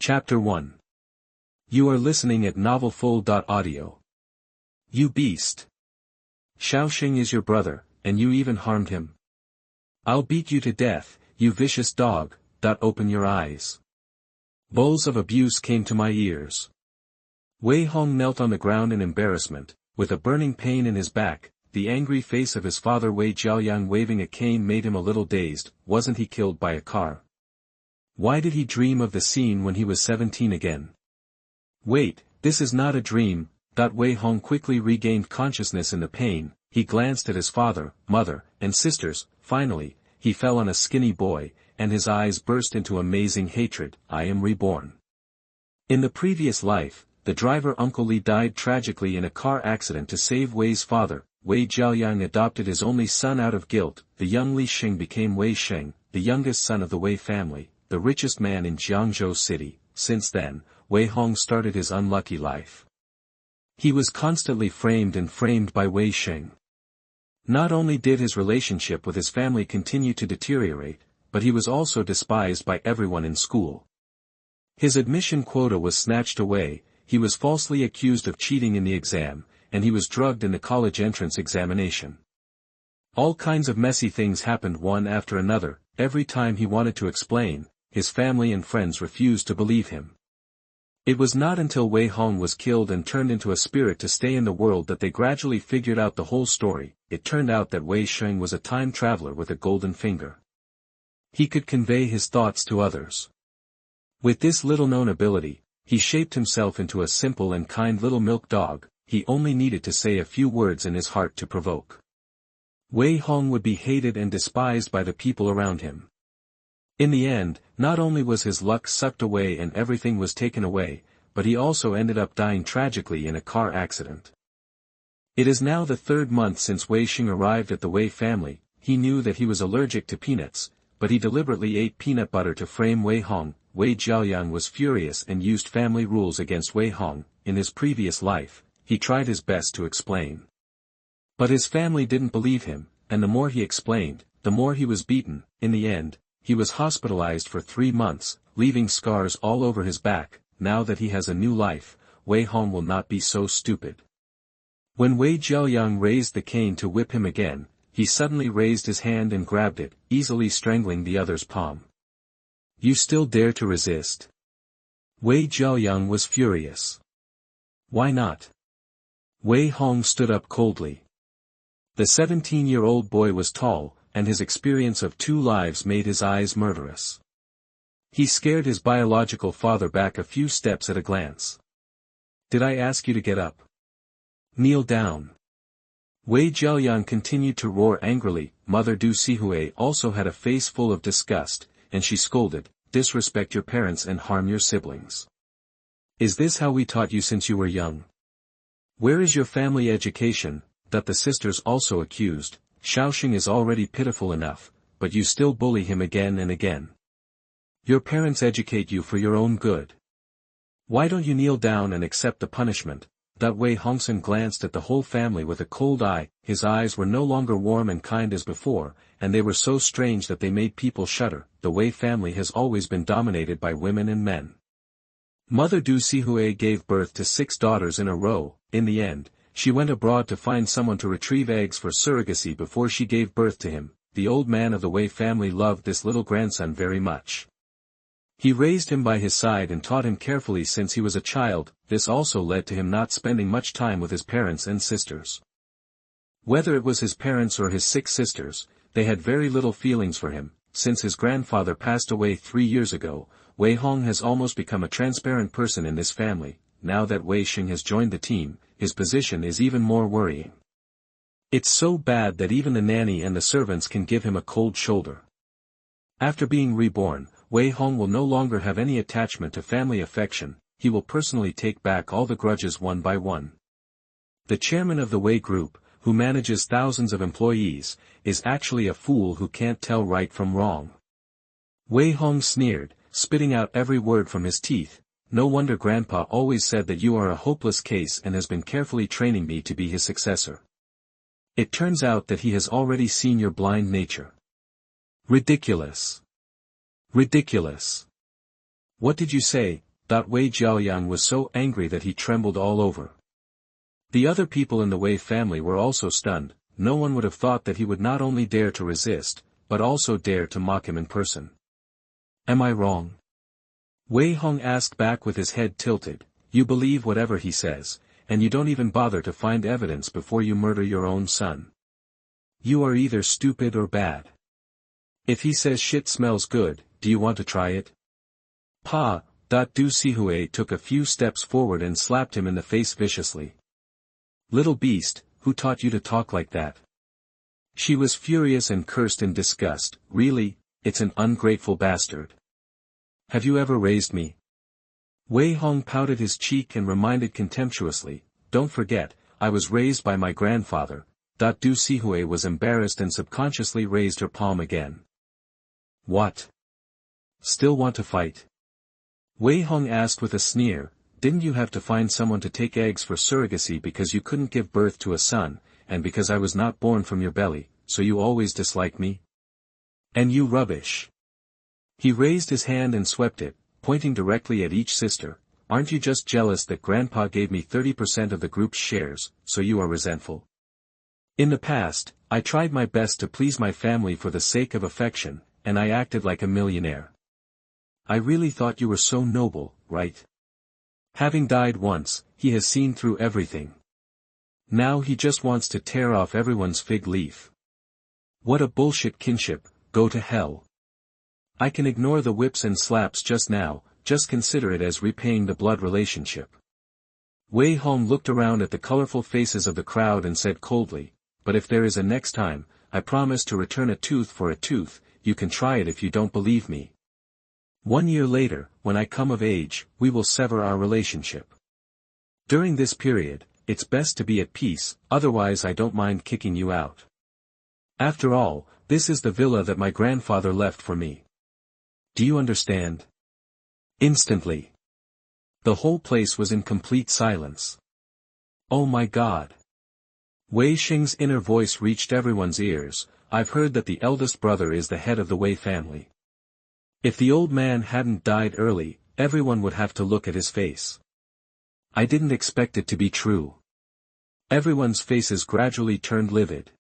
Chapter 1. You are listening at novelfull.audio. You beast. Shaoxing is your brother, and you even harmed him. I'll beat you to death, you vicious dog. Open your eyes. Bowls of abuse came to my ears. Wei Hong knelt on the ground in embarrassment, with a burning pain in his back. The angry face of his father Wei Jiaoyang waving a cane made him a little dazed. Wasn't he killed by a car? Why did he dream of the scene when he was 17 again? Wait, this is not a dream. Wei Hong quickly regained consciousness in the pain. He glanced at his father, mother, and sisters. Finally, he fell on a skinny boy, and his eyes burst into amazing hatred. I am reborn. In the previous life, the driver Uncle Li died tragically in a car accident to save Wei's father. Wei Jiaoyang adopted his only son out of guilt. The young Li Xing became Wei Sheng, the youngest son of the Wei family, the richest man in Jiangzhou city. Since then, Wei Hong started his unlucky life. He was constantly framed by Wei Sheng. Not only did his relationship with his family continue to deteriorate, but he was also despised by everyone in school. His admission quota was snatched away, he was falsely accused of cheating in the exam, and he was drugged in the college entrance examination. All kinds of messy things happened one after another. Every time he wanted to explain, his family and friends refused to believe him. It was not until Wei Hong was killed and turned into a spirit to stay in the world that they gradually figured out the whole story. It turned out that Wei Sheng was a time traveler with a golden finger. He could convey his thoughts to others. With this little-known ability, he shaped himself into a simple and kind little milk dog. He only needed to say a few words in his heart to provoke. Wei Hong would be hated and despised by the people around him. In the end, not only was his luck sucked away and everything was taken away, but he also ended up dying tragically in a car accident. It is now the 3rd month since Wei Xing arrived at the Wei family. He knew that he was allergic to peanuts, but he deliberately ate peanut butter to frame Wei Hong. Wei Jiaoyang was furious and used family rules against Wei Hong. In his previous life, he tried his best to explain. But his family didn't believe him, and the more he explained, the more he was beaten. In the end, he was hospitalized for 3 months, leaving scars all over his back. Now that he has a new life, Wei Hong will not be so stupid. When Wei Jiaoyang raised the cane to whip him again, he suddenly raised his hand and grabbed it, easily strangling the other's palm. You still dare to resist? Wei Jiaoyang was furious. Why not? Wei Hong stood up coldly. The 17-year-old boy was tall, and his experience of 2 lives made his eyes murderous. He scared his biological father back a few steps at a glance. Did I ask you to get up? Kneel down. Wei Jiaoyang continued to roar angrily. Mother Du Sihui also had a face full of disgust, and she scolded, disrespect your parents and harm your siblings. Is this how we taught you since you were young? Where is your family education? That the sisters also accused. Shaoxing is already pitiful enough, but you still bully him again and again. Your parents educate you for your own good. Why don't you kneel down and accept the punishment? Wei Hongsen glanced at the whole family with a cold eye. His eyes were no longer warm and kind as before, and they were so strange that they made people shudder. The Wei family has always been dominated by women and men. Mother Du Sihui gave birth to 6 daughters in a row. In the end, she went abroad to find someone to retrieve eggs for surrogacy before she gave birth to him. The old man of the Wei family loved this little grandson very much. He raised him by his side and taught him carefully since he was a child. This also led to him not spending much time with his parents and sisters. Whether it was his parents or his 6 sisters, they had very little feelings for him. Since his grandfather passed away 3 years ago, Wei Hong has almost become a transparent person in this family. Now that Wei Xing has joined the team, his position is even more worrying. It's so bad that even the nanny and the servants can give him a cold shoulder. After being reborn, Wei Hong will no longer have any attachment to family affection. He will personally take back all the grudges one by one. The chairman of the Wei Group, who manages thousands of employees, is actually a fool who can't tell right from wrong. Wei Hong sneered, spitting out every word from his teeth. No wonder Grandpa always said that you are a hopeless case and has been carefully training me to be his successor. It turns out that he has already seen your blind nature. Ridiculous. Ridiculous. What did you say? Wei Jiaoyang was so angry that he trembled all over. The other people in the Wei family were also stunned. No one would have thought that he would not only dare to resist, but also dare to mock him in person. Am I wrong? Wei Hong asked back with his head tilted. You believe whatever he says, and you don't even bother to find evidence before you murder your own son. You are either stupid or bad. If he says shit smells good, do you want to try it? Du Sihui took a few steps forward and slapped him in the face viciously. Little beast, who taught you to talk like that? She was furious and cursed in disgust. Really, it's an ungrateful bastard. Have you ever raised me? Wei Hong pouted his cheek and reminded contemptuously, don't forget, I was raised by my grandfather. Du Sihui was embarrassed and subconsciously raised her palm again. What? Still want to fight? Wei Hong asked with a sneer, didn't you have to find someone to take eggs for surrogacy because you couldn't give birth to a son, and because I was not born from your belly, so you always dislike me? And you rubbish. He raised his hand and swept it, pointing directly at each sister. Aren't you just jealous that Grandpa gave me 30% of the group's shares, so you are resentful? In the past, I tried my best to please my family for the sake of affection, and I acted like a millionaire. I really thought you were so noble, right? Having died once, he has seen through everything. Now he just wants to tear off everyone's fig leaf. What a bullshit kinship, go to hell. I can ignore the whips and slaps just now, just consider it as repaying the blood relationship. Wei Hong looked around at the colorful faces of the crowd and said coldly, but if there is a next time, I promise to return a tooth for a tooth. You can try it if you don't believe me. 1 year later, when I come of age, we will sever our relationship. During this period, it's best to be at peace, otherwise I don't mind kicking you out. After all, this is the villa that my grandfather left for me. Do you understand? Instantly. The whole place was in complete silence. Oh my God. Wei Xing's inner voice reached everyone's ears. I've heard that the eldest brother is the head of the Wei family. If the old man hadn't died early, everyone would have to look at his face. I didn't expect it to be true. Everyone's faces gradually turned livid.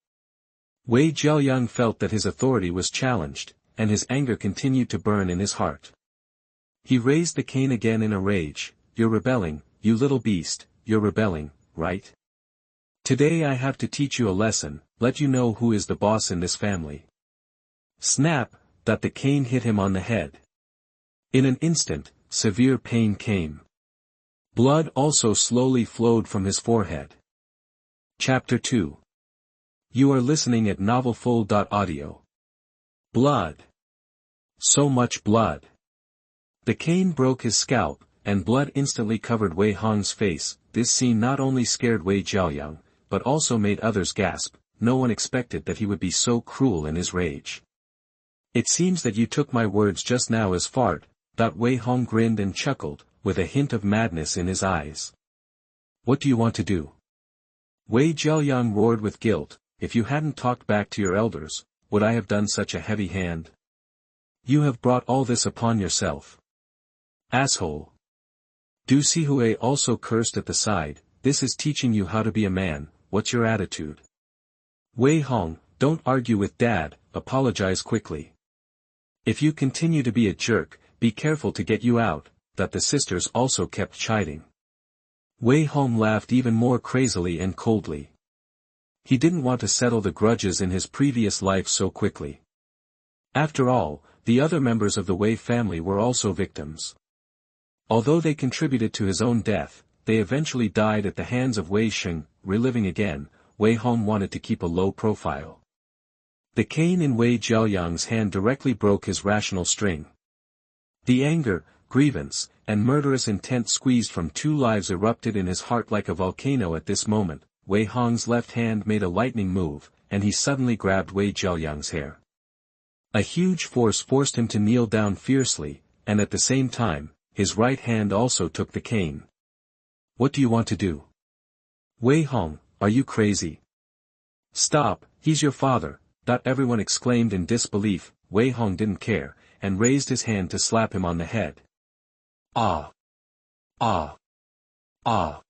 Wei Jiaoyang felt that his authority was challenged, and his anger continued to burn in his heart. He raised the cane again in a rage. You're rebelling, you little beast, you're rebelling, right? Today I have to teach you a lesson, let you know who is the boss in this family. Snap, that the cane hit him on the head. In an instant, severe pain came. Blood also slowly flowed from his forehead. Chapter 2. You are listening at novelfull.audio. Blood. So much blood. The cane broke his scalp, and blood instantly covered Wei Hong's face. This scene not only scared Wei Jiaoyang, but also made others gasp. No one expected that he would be so cruel in his rage. It seems that you took my words just now as fart. Wei Hong grinned and chuckled, with a hint of madness in his eyes. What do you want to do? Wei Jiaoyang roared with guilt. If you hadn't talked back to your elders, would I have done such a heavy hand? You have brought all this upon yourself. Asshole. Du Sihui also cursed at the side. This is teaching you how to be a man. What's your attitude? Wei Hong, don't argue with Dad, apologize quickly. If you continue to be a jerk, be careful to get you out. The sisters also kept chiding. Wei Hong laughed even more crazily and coldly. He didn't want to settle the grudges in his previous life so quickly. After all, the other members of the Wei family were also victims. Although they contributed to his own death, they eventually died at the hands of Wei Xing. Reliving again, Wei Hong wanted to keep a low profile. The cane in Wei Jiaoyang's hand directly broke his rational string. The anger, grievance, and murderous intent squeezed from 2 lives erupted in his heart like a volcano at this moment. Wei Hong's left hand made a lightning move, and he suddenly grabbed Wei Jiaoyang's hair. A huge force forced him to kneel down fiercely, and at the same time, his right hand also took the cane. What do you want to do? Wei Hong, are you crazy? Stop, he's your father. Everyone exclaimed in disbelief. Wei Hong didn't care, and raised his hand to slap him on the head. Ah! Ah! Ah!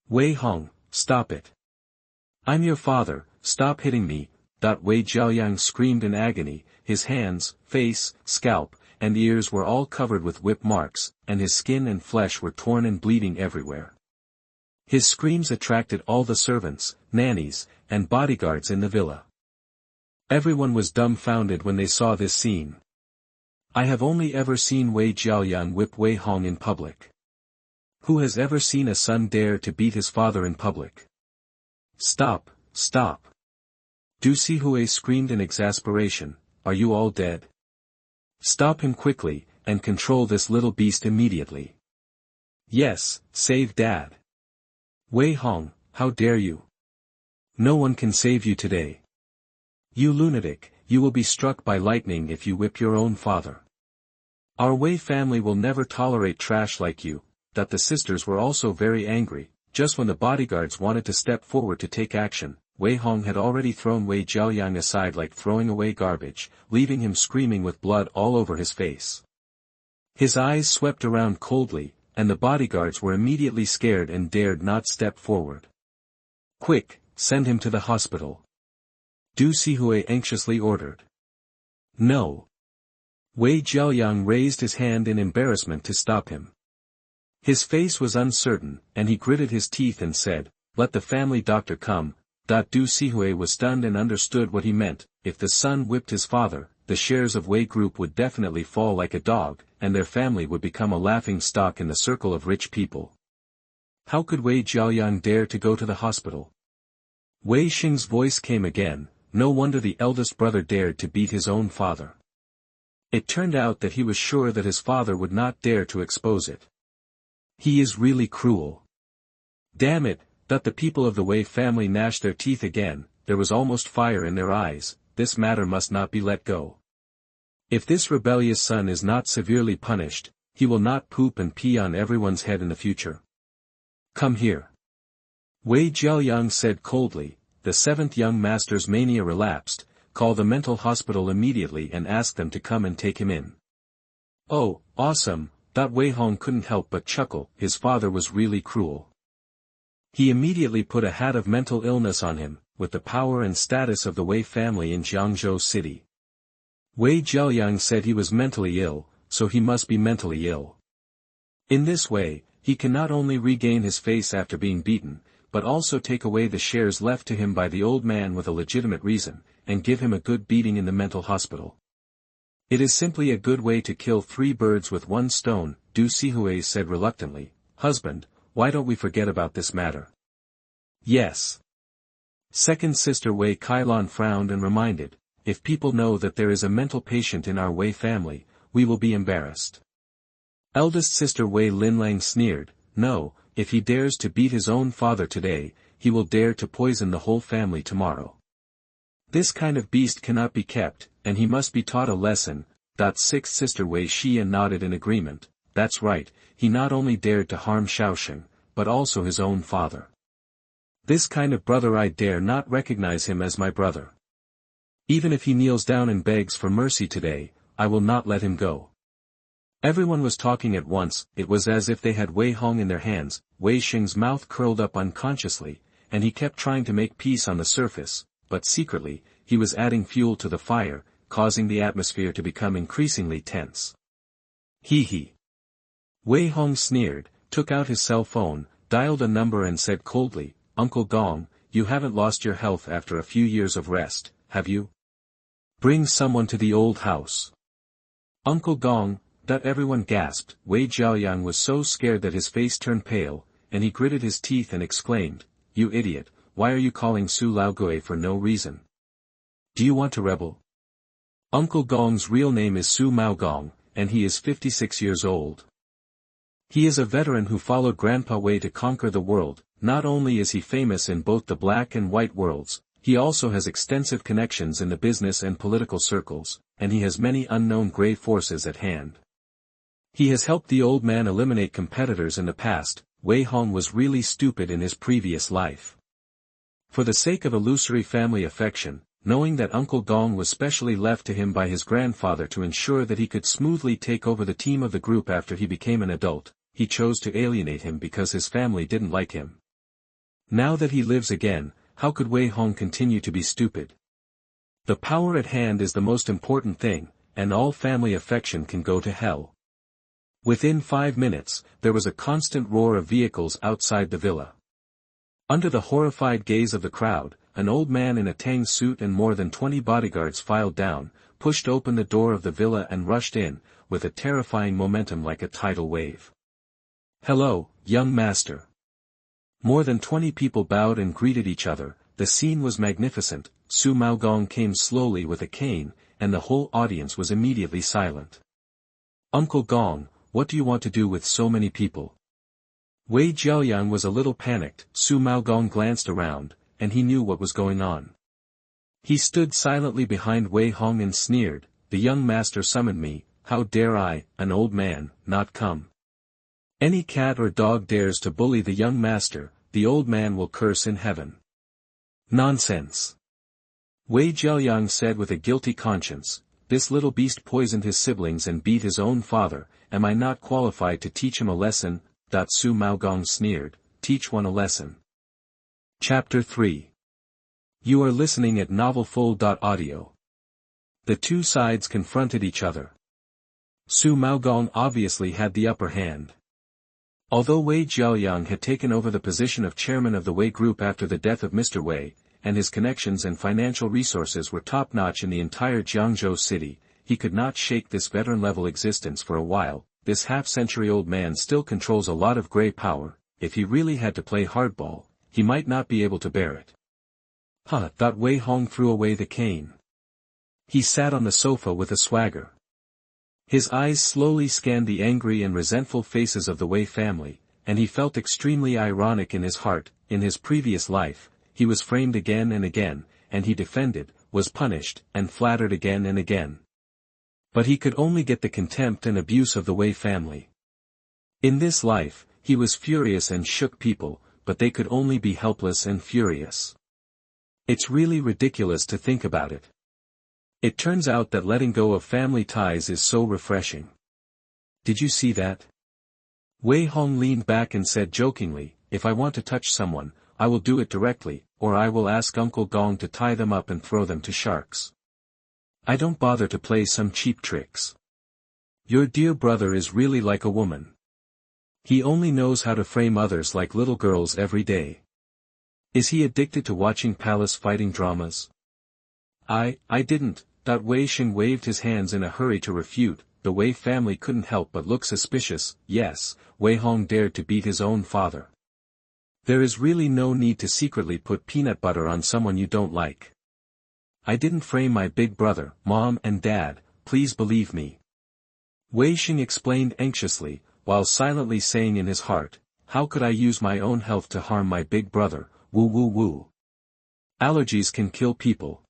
Wei Hong, stop it. I'm your father, stop hitting me, Wei Jiaoyang screamed in agony, his hands, face, scalp, and ears were all covered with whip marks, and his skin and flesh were torn and bleeding everywhere. His screams attracted all the servants, nannies, and bodyguards in the villa. Everyone was dumbfounded when they saw this scene. I have only ever seen Wei Jiaoyang whip Wei Hong in public. Who has ever seen a son dare to beat his father in public? Stop, stop. Du Sihui screamed in exasperation, are you all dead? Stop him quickly, and control this little beast immediately. Yes, save Dad. Wei Hong, how dare you? No one can save you today. You lunatic, you will be struck by lightning if you whip your own father. Our Wei family will never tolerate trash like you. The sisters were also very angry. Just when the bodyguards wanted to step forward to take action, Wei Hong had already thrown Wei Jiaoyang aside like throwing away garbage, leaving him screaming with blood all over his face. His eyes swept around coldly, and the bodyguards were immediately scared and dared not step forward. Quick, send him to the hospital. Du Sihui anxiously ordered. No. Wei Jiaoyang raised his hand in embarrassment to stop him. His face was uncertain, and he gritted his teeth and said, let the family doctor come. Du Sihui was stunned and understood what he meant. If the son whipped his father, the shares of Wei Group would definitely fall like a dog, and their family would become a laughing stock in the circle of rich people. How could Wei Jiaoyang dare to go to the hospital? Wei Xing's voice came again, no wonder the eldest brother dared to beat his own father. It turned out that he was sure that his father would not dare to expose it. He is really cruel. Damn it, the people of the Wei family gnashed their teeth again, there was almost fire in their eyes, this matter must not be let go. If this rebellious son is not severely punished, he will not poop and pee on everyone's head in the future. Come here. Wei Jiaoyang said coldly, the seventh young master's mania relapsed, call the mental hospital immediately and ask them to come and take him in. Oh, awesome, Wei Hong couldn't help but chuckle, his father was really cruel. He immediately put a hat of mental illness on him, with the power and status of the Wei family in Jiangzhou City. Wei Jiaoyang said he was mentally ill, so he must be mentally ill. In this way, he can not only regain his face after being beaten, but also take away the shares left to him by the old man with a legitimate reason, and give him a good beating in the mental hospital. It is simply a good way to kill 3 birds with 1 stone, Du Sihui said reluctantly, husband, why don't we forget about this matter? Yes. Second sister Wei Kailan frowned and reminded, if people know that there is a mental patient in our Wei family, we will be embarrassed. Eldest sister Wei Linlang sneered, no, if he dares to beat his own father today, he will dare to poison the whole family tomorrow. This kind of beast cannot be kept, and he must be taught a lesson. Sixth sister Wei Xia nodded in agreement, that's right, he not only dared to harm Shaoxing, but also his own father. This kind of brother I dare not recognize him as my brother. Even if he kneels down and begs for mercy today, I will not let him go. Everyone was talking at once, it was as if they had Wei Hong in their hands, Wei Xing's mouth curled up unconsciously, and he kept trying to make peace on the surface, but secretly, he was adding fuel to the fire, causing the atmosphere to become increasingly tense. He. Wei Hong sneered, took out his cell phone, dialed a number and said coldly, Uncle Gong, you haven't lost your health after a few years of rest, have you? Bring someone to the old house. Uncle Gong, everyone gasped. Wei Jiaoyang was so scared that his face turned pale, and he gritted his teeth and exclaimed, you idiot, why are you calling Su Laogui for no reason? Do you want to rebel? Uncle Gong's real name is Su Maogong, and he is 56 years old. He is a veteran who followed Grandpa Wei to conquer the world. Not only is he famous in both the black and white worlds, he also has extensive connections in the business and political circles, and he has many unknown grey forces at hand. He has helped the old man eliminate competitors in the past. Wei Hong was really stupid in his previous life. For the sake of illusory family affection, knowing that Uncle Gong was specially left to him by his grandfather to ensure that he could smoothly take over the team of the group after he became an adult, he chose to alienate him because his family didn't like him. Now that he lives again, how could Wei Hong continue to be stupid? The power at hand is the most important thing, and all family affection can go to hell. Within 5 minutes, there was a constant roar of vehicles outside the villa. Under the horrified gaze of the crowd, an old man in a tang suit and more than 20 bodyguards filed down, pushed open the door of the villa and rushed in, with a terrifying momentum like a tidal wave. "Hello, young master." More than 20 people bowed and greeted each other. The scene was magnificent. Su Maogong came slowly with a cane, and the whole audience was immediately silent. "Uncle Gong, what do you want to do with so many people?" Wei Jiaoyang was a little panicked. Su Maogong glanced around, and he knew what was going on. He stood silently behind Wei Hong and sneered, "The young master summoned me, how dare I, an old man, not come? Any cat or dog dares to bully the young master, the old man will curse in heaven." "Nonsense!" Wei Jiaoyang said with a guilty conscience, "This little beast poisoned his siblings and beat his own father, am I not qualified to teach him a lesson?" Su Maogong sneered, "Teach one a lesson." Chapter 3. You are listening at novelfull.audio. The two sides confronted each other. Su Maogong obviously had the upper hand. Although Wei Jiaoyang had taken over the position of chairman of the Wei Group after the death of Mr. Wei, and his connections and financial resources were top-notch in the entire Jiangzhou city, he could not shake this veteran-level existence for a while. This half-century-old man still controls a lot of grey power. If he really had to play hardball, he might not be able to bear it. Wei Hong threw away the cane. He sat on the sofa with a swagger. His eyes slowly scanned the angry and resentful faces of the Wei family, and he felt extremely ironic in his heart. In his previous life, he was framed again and again, and he defended, was punished, and flattered again and again. But he could only get the contempt and abuse of the Wei family. In this life, he was furious and shook people, but they could only be helpless and furious. It's really ridiculous to think about it. It turns out that letting go of family ties is so refreshing. Did you see that? Wei Hong leaned back and said jokingly, "If I want to touch someone, I will do it directly, or I will ask Uncle Gong to tie them up and throw them to sharks. I don't bother to play some cheap tricks. Your dear brother is really like a woman. He only knows how to frame others like little girls every day. Is he addicted to watching palace fighting dramas?" I didn't." Wei Xing waved his hands in a hurry to refute. The Wei family couldn't help but look suspicious. Yes, Wei Hong dared to beat his own father. There is really no need to secretly put peanut butter on someone you don't like. I didn't frame my big brother, Mom and Dad, please believe me. Wei Xing explained anxiously, while silently saying in his heart, "How could I use my own health to harm my big brother, woo woo woo. Allergies can kill people.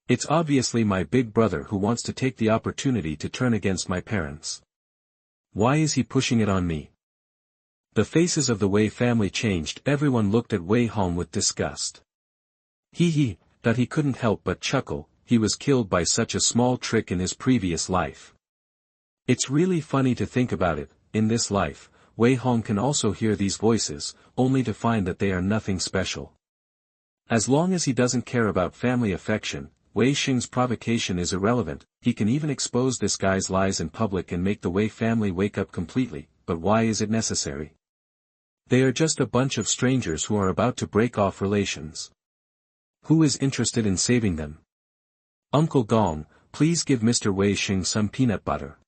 It's obviously my big brother who wants to take the opportunity to turn against my parents. Why is he pushing it on me?" The faces of the Wei family changed. Everyone looked at Wei Hong with disgust. He couldn't help but chuckle. He was killed by such a small trick in his previous life. It's really funny to think about it. In this life, Wei Hong can also hear these voices, only to find that they are nothing special. As long as he doesn't care about family affection, Wei Xing's provocation is irrelevant. He can even expose this guy's lies in public and make the Wei family wake up completely, but why is it necessary? They are just a bunch of strangers who are about to break off relations. Who is interested in saving them? Uncle Gong, please give Mr. Wei Xing some peanut butter.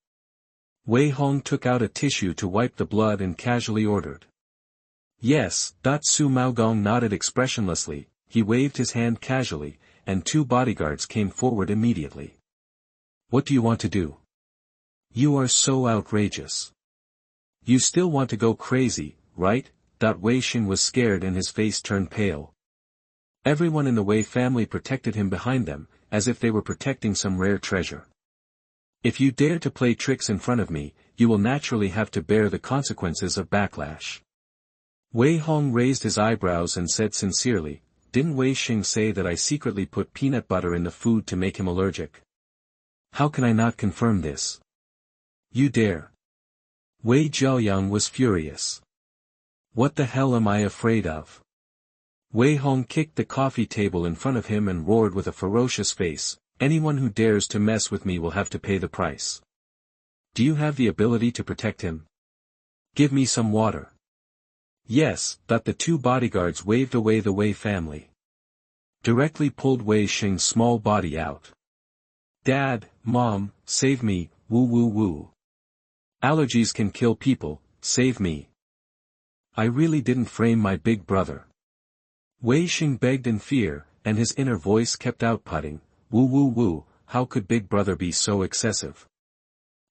Wei Hong took out a tissue to wipe the blood and casually ordered. Yes. Su Maogong nodded expressionlessly. He waved his hand casually, and 2 bodyguards came forward immediately. What do you want to do? You are so outrageous. You still want to go crazy, right? Wei Xing was scared and his face turned pale. Everyone in the Wei family protected him behind them, as if they were protecting some rare treasure. If you dare to play tricks in front of me, you will naturally have to bear the consequences of backlash. Wei Hong raised his eyebrows and said sincerely, "Didn't Wei Xing say that I secretly put peanut butter in the food to make him allergic? How can I not confirm this? You dare." Wei Jiaoyang was furious. What the hell am I afraid of? Wei Hong kicked the coffee table in front of him and roared with a ferocious face, anyone who dares to mess with me will have to pay the price. Do you have the ability to protect him? Give me some water. Yes, the two bodyguards waved away the Wei family. Directly pulled Wei Xing's small body out. Dad, Mom, save me, woo woo woo. Allergies can kill people, save me. I really didn't frame my big brother. Wei Xing begged in fear, and his inner voice kept outputting, woo woo woo, how could big brother be so excessive?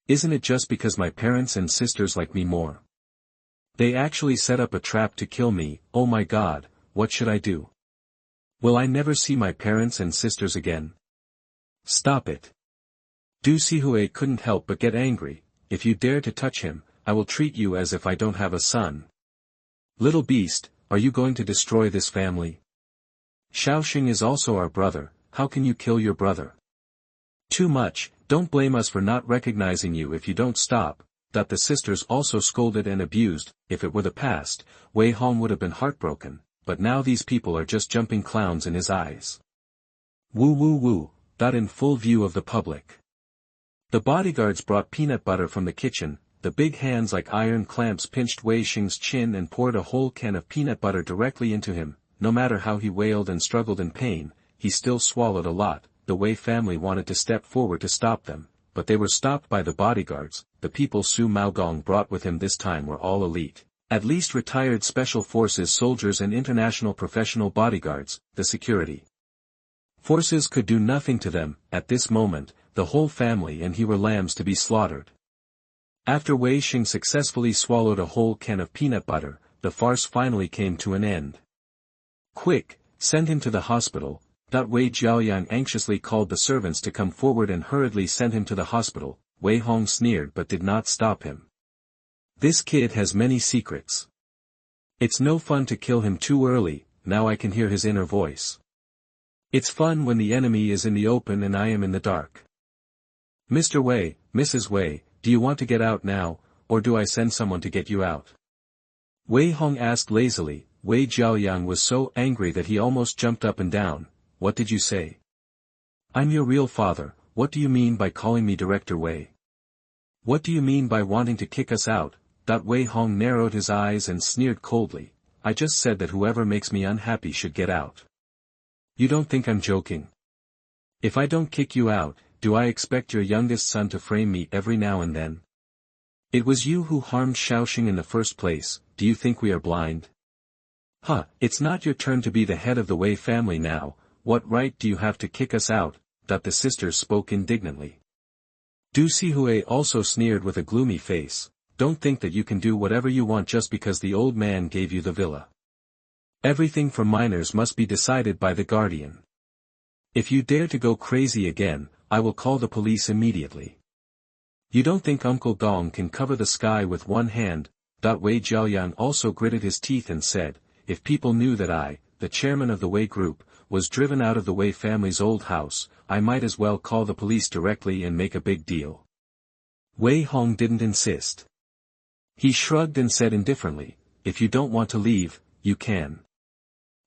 Isn't it just because my parents and sisters like me more? They actually set up a trap to kill me, oh my god, what should I do? Will I never see my parents and sisters again? Stop it. Du Sihui couldn't help but get angry, if you dare to touch him, I will treat you as if I don't have a son. Little beast, are you going to destroy this family? Shaoxing is also our brother, how can you kill your brother? Too much, don't blame us for not recognizing you if you don't stop. The sisters also scolded and abused. If it were the past, Wei Hong would have been heartbroken, but now these people are just jumping clowns in his eyes. Woo woo woo, that in full view of the public. The bodyguards brought peanut butter from the kitchen, the big hands like iron clamps pinched Wei Xing's chin and poured a whole can of peanut butter directly into him. No matter how he wailed and struggled in pain, he still swallowed a lot. The Wei family wanted to step forward to stop them, but they were stopped by the bodyguards. The people Su Maogong brought with him this time were all elite, at least retired special forces soldiers and international professional bodyguards, the security forces could do nothing to them. At this moment, the whole family and he were lambs to be slaughtered. After Wei Xing successfully swallowed a whole can of peanut butter, the farce finally came to an end. Quick, send him to the hospital. Wei Jiaoyang anxiously called the servants to come forward and hurriedly sent him to the hospital. Wei Hong sneered but did not stop him. This kid has many secrets. It's no fun to kill him too early, now I can hear his inner voice. It's fun when the enemy is in the open and I am in the dark. Mr. Wei, Mrs. Wei, do you want to get out now, or do I send someone to get you out? Wei Hong asked lazily. Wei Jiaoyang was so angry that he almost jumped up and down. What did you say? I'm your real father, what do you mean by calling me Director Wei? What do you mean by wanting to kick us out? Wei Hong narrowed his eyes and sneered coldly. I just said that whoever makes me unhappy should get out. You don't think I'm joking? If I don't kick you out, do I expect your youngest son to frame me every now and then? It was you who harmed Shaoxing in the first place, do you think we are blind? It's not your turn to be the head of the Wei family now. What right do you have to kick us out? The sisters spoke indignantly. Du Sihui also sneered with a gloomy face. Don't think that you can do whatever you want just because the old man gave you the villa. Everything for minors must be decided by the guardian. If you dare to go crazy again, I will call the police immediately. You don't think Uncle Gong can cover the sky with one hand? Wei Jiaoyang also gritted his teeth and said, if people knew that I, the chairman of the Wei group, was driven out of the Wei family's old house, I might as well call the police directly and make a big deal. Wei Hong didn't insist. He shrugged and said indifferently, if you don't want to leave, you can.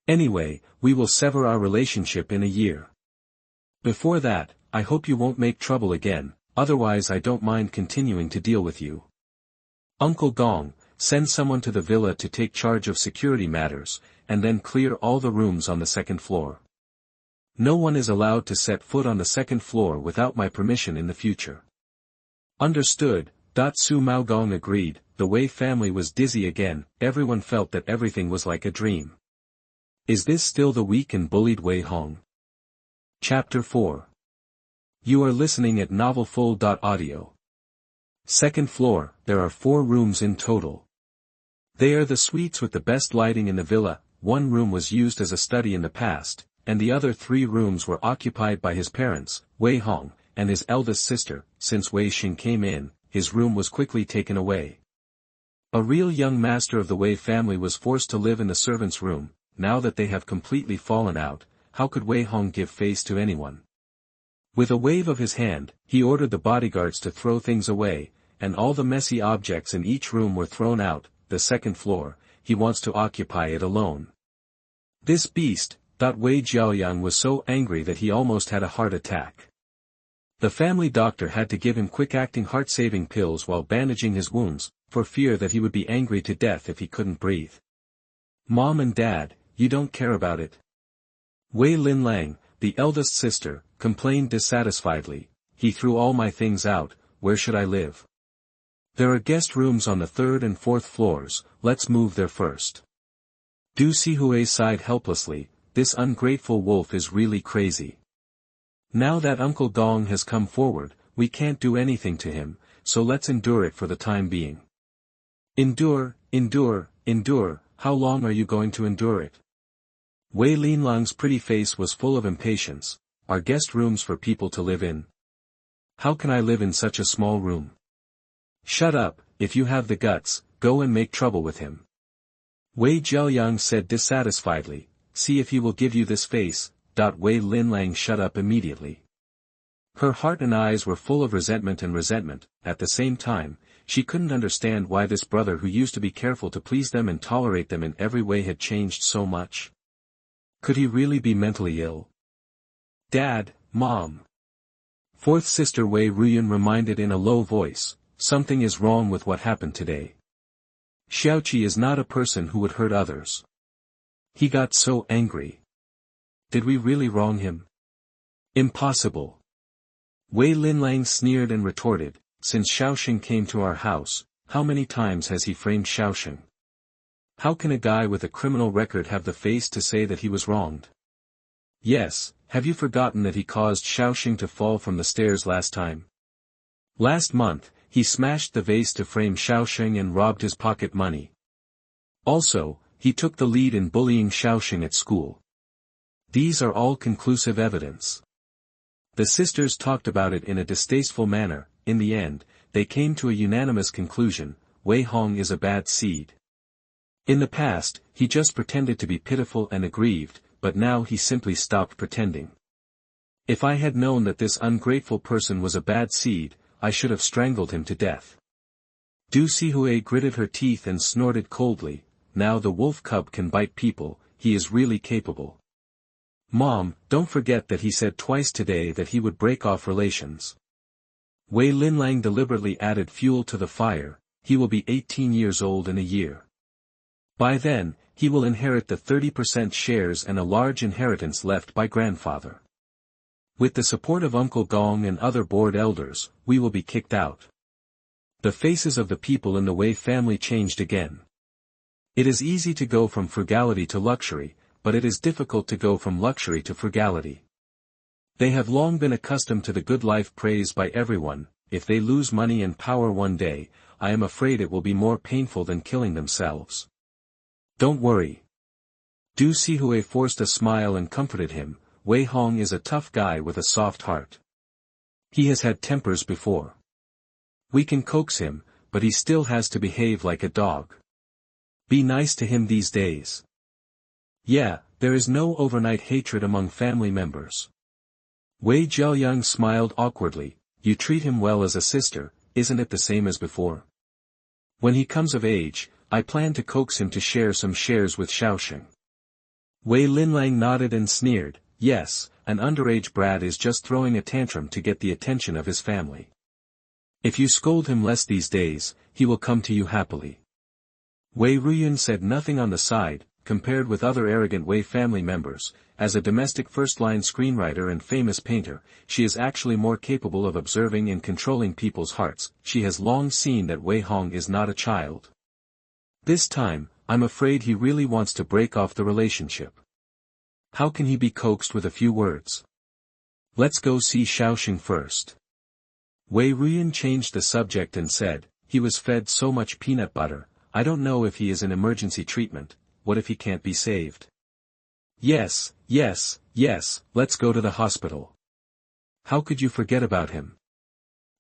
Anyway, we will sever our relationship in a year. Before that, I hope you won't make trouble again, otherwise I don't mind continuing to deal with you. Uncle Gong, send someone to the villa to take charge of security matters, and then clear all the rooms on the second floor. No one is allowed to set foot on the second floor without my permission in the future. Understood. Su Maogong agreed. The Wei family was dizzy again, everyone felt that everything was like a dream. Is this still the weak and bullied Wei Hong? Chapter 4. You are listening at novelfull.audio. Second floor, there are 4 rooms in total. They are the suites with the best lighting in the villa. One room was used as a study in the past, and the other 3 rooms were occupied by his parents, Wei Hong, and his eldest sister. Since Wei Xing came in, his room was quickly taken away. A real young master of the Wei family was forced to live in the servants' room. Now that they have completely fallen out, how could Wei Hong give face to anyone? With a wave of his hand, he ordered the bodyguards to throw things away, and all the messy objects in each room were thrown out. The second floor, he wants to occupy it alone. This beast, Wei Jiaoyang was so angry that he almost had a heart attack. The family doctor had to give him quick-acting heart-saving pills while bandaging his wounds, for fear that he would be angry to death if he couldn't breathe. Mom and Dad, you don't care about it. Wei Linlang, the eldest sister, complained dissatisfiedly, he threw all my things out, where should I live? There are guest rooms on the third and fourth floors, let's move there first. Du Sihui sighed helplessly, this ungrateful wolf is really crazy. Now that Uncle Gong has come forward, we can't do anything to him, so let's endure it for the time being. Endure, endure, endure, how long are you going to endure it? Wei Linlang's pretty face was full of impatience. Are guest rooms for people to live in? How can I live in such a small room? Shut up, if you have the guts, go and make trouble with him. Wei Jiaoyang said dissatisfiedly, see if he will give you this face. Wei Linlang shut up immediately. Her heart and eyes were full of resentment, at the same time, she couldn't understand why this brother who used to be careful to please them and tolerate them in every way had changed so much. Could he really be mentally ill? Dad, Mom. Fourth sister Wei Ruyun reminded in a low voice, something is wrong with what happened today. Xiaoqi is not a person who would hurt others. He got so angry. Did we really wrong him? Impossible. Wei Linlang sneered and retorted, since Xiaoxing came to our house, how many times has he framed Xiaoxing? How can a guy with a criminal record have the face to say that he was wronged? Yes, have you forgotten that he caused Xiaoxing to fall from the stairs last time? Last month, he smashed the vase to frame Xiaoxing and robbed his pocket money. Also, he took the lead in bullying Xiaoxing at school. These are all conclusive evidence. The sisters talked about it in a distasteful manner. In the end, they came to a unanimous conclusion, Wei Hong is a bad seed. In the past, he just pretended to be pitiful and aggrieved, but now he simply stopped pretending. If I had known that this ungrateful person was a bad seed, I should have strangled him to death. Du Sihui gritted her teeth and snorted coldly, now the wolf cub can bite people, he is really capable. Mom, don't forget that he said twice today that he would break off relations. Wei Linlang deliberately added fuel to the fire, he will be 18 years old in a year. By then, he will inherit the 30% shares and a large inheritance left by grandfather. With the support of Uncle Gong and other board elders, we will be kicked out. The faces of the people in the Wei family changed again. It is easy to go from frugality to luxury, but it is difficult to go from luxury to frugality. They have long been accustomed to the good life praised by everyone. If they lose money and power one day, I am afraid it will be more painful than killing themselves. Don't worry. Du Sihui forced a smile and comforted him, Wei Hong is a tough guy with a soft heart. He has had tempers before. We can coax him, but he still has to behave like a dog. Be nice to him these days. Yeah, there is no overnight hatred among family members. Wei Jiaoyang smiled awkwardly, you treat him well as a sister, isn't it the same as before? When he comes of age, I plan to coax him to share some shares with Xiaoxing. Wei Linlang nodded and sneered, yes, an underage brat is just throwing a tantrum to get the attention of his family. If you scold him less these days, he will come to you happily. Wei Ruyun said nothing on the side. Compared with other arrogant Wei family members, as a domestic first-line screenwriter and famous painter, she is actually more capable of observing and controlling people's hearts. She has long seen that Wei Hong is not a child. This time, I'm afraid he really wants to break off the relationship. How can he be coaxed with a few words? Let's go see Xiaoxing first. Wei Ruyun changed the subject and said, he was fed so much peanut butter, I don't know if he is in emergency treatment. What if he can't be saved? Yes, yes, yes, let's go to the hospital. How could you forget about him?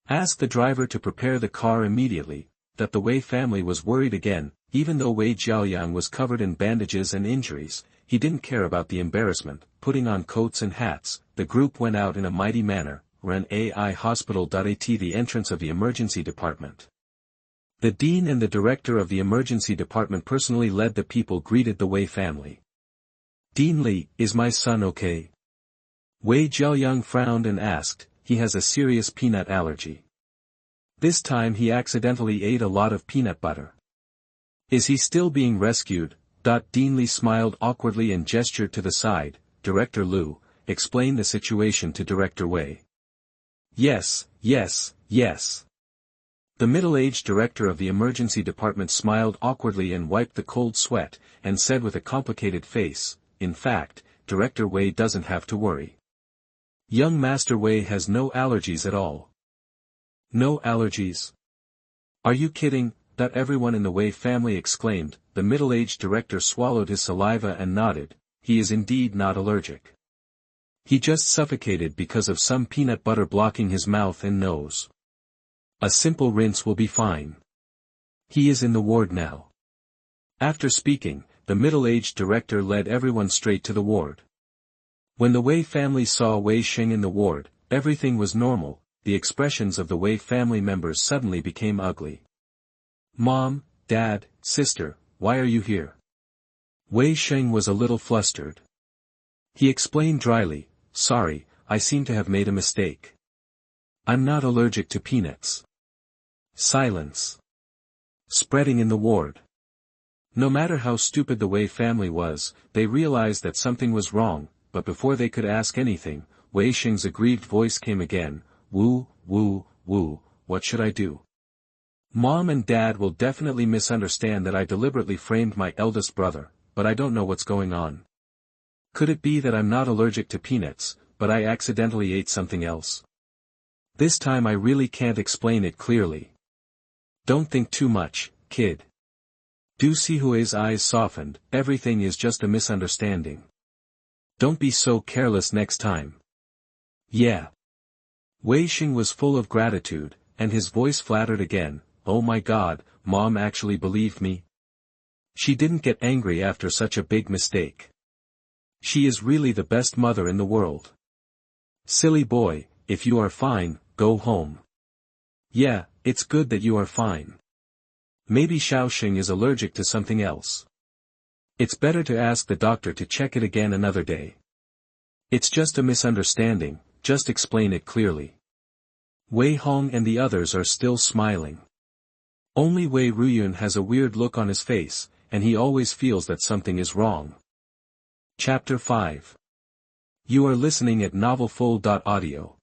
Ask the driver to prepare the car immediately. That the Wei family was worried again, even though Wei Jiaoyang was covered in bandages and injuries, he didn't care about the embarrassment. Putting on coats and hats, the group went out in a mighty manner. ran AI hospital.at the entrance of the emergency department. The dean and the director of the emergency department personally led the people greeted the Wei family. Dean Li, is my son okay? Wei Jiaoyang frowned and asked, he has a serious peanut allergy. This time he accidentally ate a lot of peanut butter. Is he still being rescued? Dean Li smiled awkwardly and gestured to the side. Director Liu, explain the situation to Director Wei. Yes, yes, yes. The middle-aged director of the emergency department smiled awkwardly and wiped the cold sweat, and said with a complicated face, in fact, Director Wei doesn't have to worry. Young Master Wei has no allergies at all. No allergies? Are you kidding? Everyone in the Wei family exclaimed. The middle-aged director swallowed his saliva and nodded. He is indeed not allergic. He just suffocated because of some peanut butter blocking his mouth and nose. A simple rinse will be fine. He is in the ward now. After speaking, the middle-aged director led everyone straight to the ward. When the Wei family saw Wei Xing in the ward, everything was normal. The expressions of the Wei family members suddenly became ugly. Mom, Dad, sister, why are you here? Wei Xing was a little flustered. He explained dryly, sorry, I seem to have made a mistake. I'm not allergic to peanuts. Silence. Spreading in the ward. No matter how stupid the Wei family was, they realized that something was wrong, but before they could ask anything, Wei Xing's aggrieved voice came again, woo, woo, woo, what should I do? Mom and Dad will definitely misunderstand that I deliberately framed my eldest brother, but I don't know what's going on. Could it be that I'm not allergic to peanuts, but I accidentally ate something else? This time I really can't explain it clearly. Don't think too much, kid. Du Sihui's eyes softened, everything is just a misunderstanding. Don't be so careless next time. Yeah. Wei Xing was full of gratitude, and his voice flattered again. Oh my God, Mom actually believed me? She didn't get angry after such a big mistake. She is really the best mother in the world. Silly boy, if you are fine, go home. Yeah, it's good that you are fine. Maybe Xiaoxing is allergic to something else. It's better to ask the doctor to check it again another day. It's just a misunderstanding, just explain it clearly. Wei Hong and the others are still smiling. Only Wei Ruyun has a weird look on his face, and he always feels that something is wrong. Chapter 5. You are listening at novelfull.audio.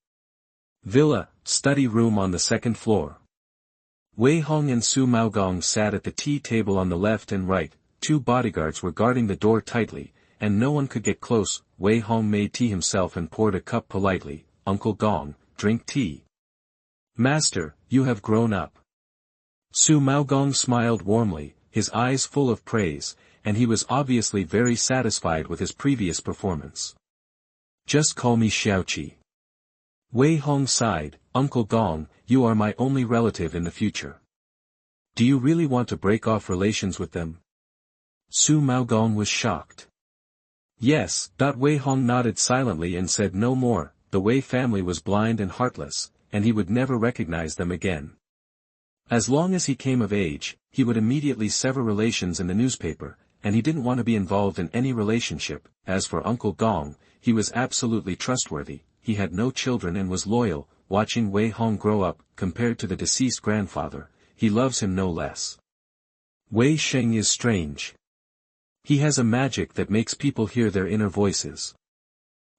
Villa, study room on the second floor. Wei Hong and Su Maogong sat at the tea table on the left and right. Two bodyguards were guarding the door tightly, and no one could get close. Wei Hong made tea himself and poured a cup politely. Uncle Gong, drink tea. Master, you have grown up. Su Maogong smiled warmly, his eyes full of praise, and he was obviously very satisfied with his previous performance. Just call me Xiaoqi. Wei Hong sighed, Uncle Gong, you are my only relative in the future. Do you really want to break off relations with them? Su Maogong was shocked. Yes. Wei Hong nodded silently and said no more. The Wei family was blind and heartless, and he would never recognize them again. As long as he came of age, he would immediately sever relations in the newspaper, and he didn't want to be involved in any relationship. As for Uncle Gong, he was absolutely trustworthy, he had no children and was loyal. Watching Wei Hong grow up, compared to the deceased grandfather, he loves him no less. Wei Xing is strange. He has a magic that makes people hear their inner voices.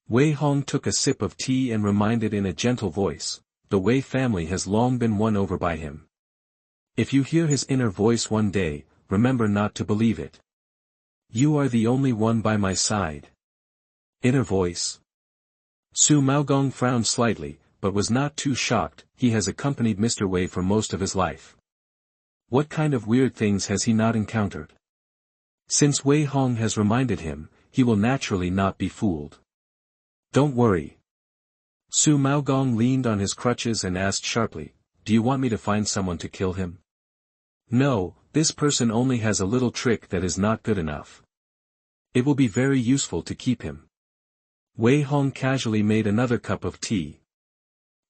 Wei Hong took a sip of tea and reminded in a gentle voice, the Wei family has long been won over by him. If you hear his inner voice one day, remember not to believe it. You are the only one by my side. Inner voice. Su Maogong frowned slightly, but was not too shocked. He has accompanied Mr. Wei for most of his life. What kind of weird things has he not encountered? Since Wei Hong has reminded him, he will naturally not be fooled. Don't worry. Su Maogong leaned on his crutches and asked sharply, do you want me to find someone to kill him? No, this person only has a little trick that is not good enough. It will be very useful to keep him. Wei Hong casually made another cup of tea.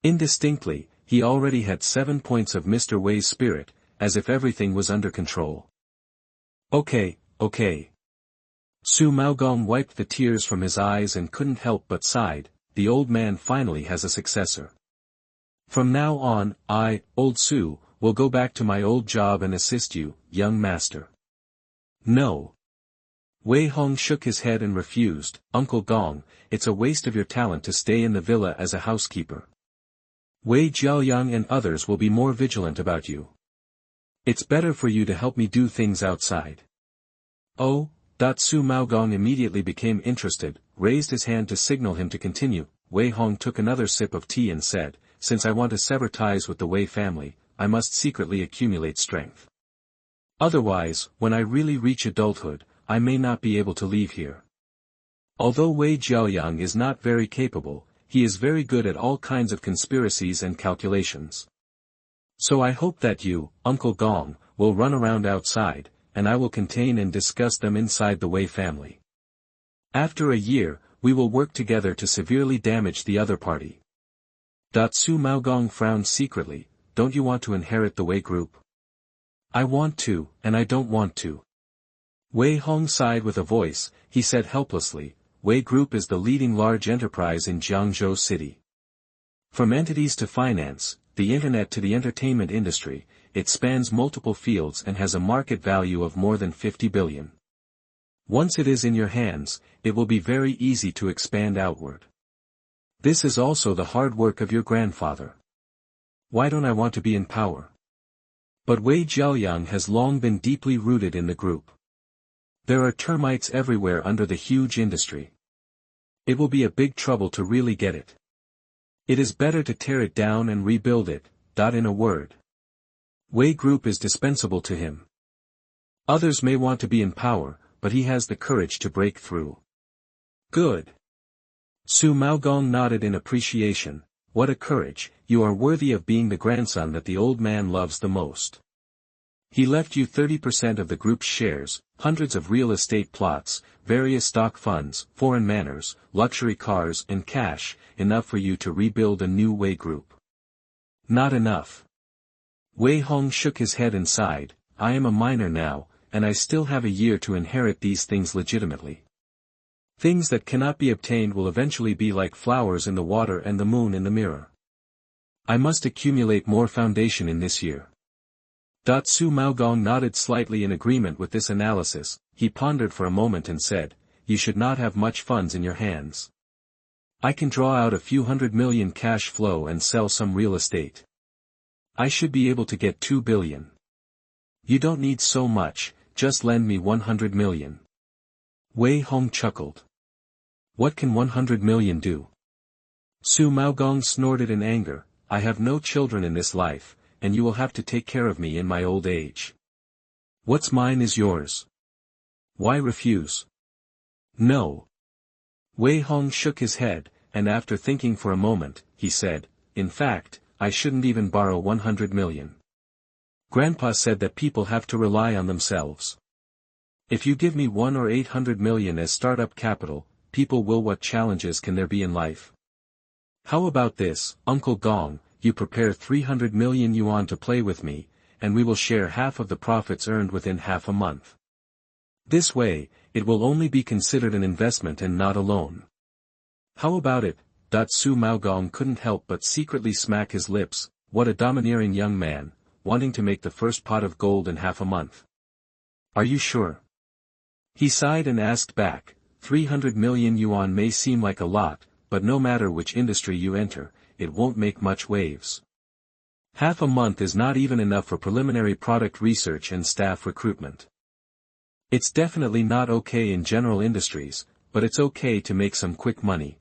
Indistinctly, he already had 7 points of Mr. Wei's spirit, as if everything was under control. Okay. Su Maogong wiped the tears from his eyes and couldn't help but sighed. The old man finally has a successor. From now on, I, old Su, will go back to my old job and assist you, young master. No. Wei Hong shook his head and refused. Uncle Gong, it's a waste of your talent to stay in the villa as a housekeeper. Wei Jiaoyang and others will be more vigilant about you. It's better for you to help me do things outside. Oh. Su Maogong immediately became interested, raised his hand to signal him to continue. Wei Hong took another sip of tea and said, since I want to sever ties with the Wei family, I must secretly accumulate strength. Otherwise, when I really reach adulthood, I may not be able to leave here. Although Wei Jiaoyang is not very capable, he is very good at all kinds of conspiracies and calculations. So I hope that you, Uncle Gong, will run around outside, and I will contain and discuss them inside the Wei family. After a year, we will work together to severely damage the other party. Su Maogong frowned secretly. Don't you want to inherit the Wei group? I want to, and I don't want to. Wei Hong sighed with a voice. He said helplessly, Wei Group is the leading large enterprise in Jiangzhou City. From entities to finance, the internet to the entertainment industry, it spans multiple fields and has a market value of more than 50 billion. Once it is in your hands, it will be very easy to expand outward. This is also the hard work of your grandfather. Why don't I want to be in power? But Wei Jiaoyang has long been deeply rooted in the group. There are termites everywhere under the huge industry. It will be a big trouble to really get it. It is better to tear it down and rebuild it. In a word, Wei Group is dispensable to him. Others may want to be in power, but he has the courage to break through. Good. Su Maogong nodded in appreciation. What a courage, you are worthy of being the grandson that the old man loves the most. He left you 30% of the group's shares, hundreds of real estate plots, various stock funds, foreign manors, luxury cars and cash, enough for you to rebuild a new Wei Group. Not enough. Wei Hong shook his head and sighed. I am a minor now, and I still have a year to inherit these things legitimately. Things that cannot be obtained will eventually be like flowers in the water and the moon in the mirror. I must accumulate more foundation in this year. Su Maogong nodded slightly in agreement with this analysis. He pondered for a moment and said, you should not have much funds in your hands. I can draw out a few 100 million cash flow and sell some real estate. I should be able to get 2 billion. You don't need so much, just lend me 100 million. Wei Hong chuckled. What can 100 million do? Su Maogong snorted in anger. I have no children in this life, and you will have to take care of me in my old age. What's mine is yours. Why refuse? No. Wei Hong shook his head, and after thinking for a moment, he said, in fact, I shouldn't even borrow 100 million. Grandpa said that people have to rely on themselves. If you give me 1 or 800 million as startup capital, people will. What challenges can there be in life? How about this, Uncle Gong, you prepare 300 million yuan to play with me, and we will share half of the profits earned within half a month. This way, it will only be considered an investment and not a loan. How about it? Su Maogong couldn't help but secretly smack his lips. What a domineering young man, wanting to make the first pot of gold in half a month. Are you sure? He sighed and asked back, 300 million yuan may seem like a lot, but no matter which industry you enter, it won't make much waves. Half a month is not even enough for preliminary product research and staff recruitment. It's definitely not okay in general industries, but it's okay to make some quick money.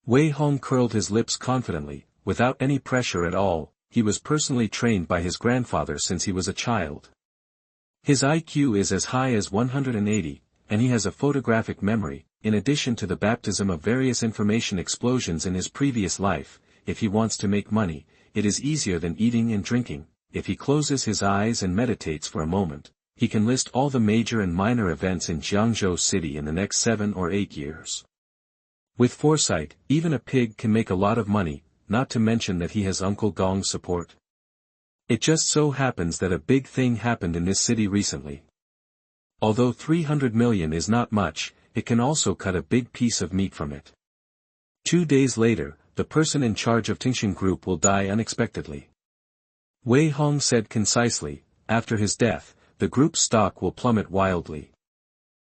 Wei Hong curled his lips confidently, without any pressure at all. He was personally trained by his grandfather since he was a child. His IQ is as high as 180, and he has a photographic memory. In addition to the baptism of various information explosions in his previous life, if he wants to make money, it is easier than eating and drinking. If he closes his eyes and meditates for a moment, he can list all the major and minor events in Jiangzhou City in the next 7 or 8 years. With foresight, even a pig can make a lot of money. not to mention that he has Uncle Gong's support. It just so happens that a big thing happened in this city recently. Although 300 million is not much, it can also cut a big piece of meat from it. 2 days later, the person in charge of Tingshan Group will die unexpectedly. Wei Hong said concisely, after his death, the group's stock will plummet wildly.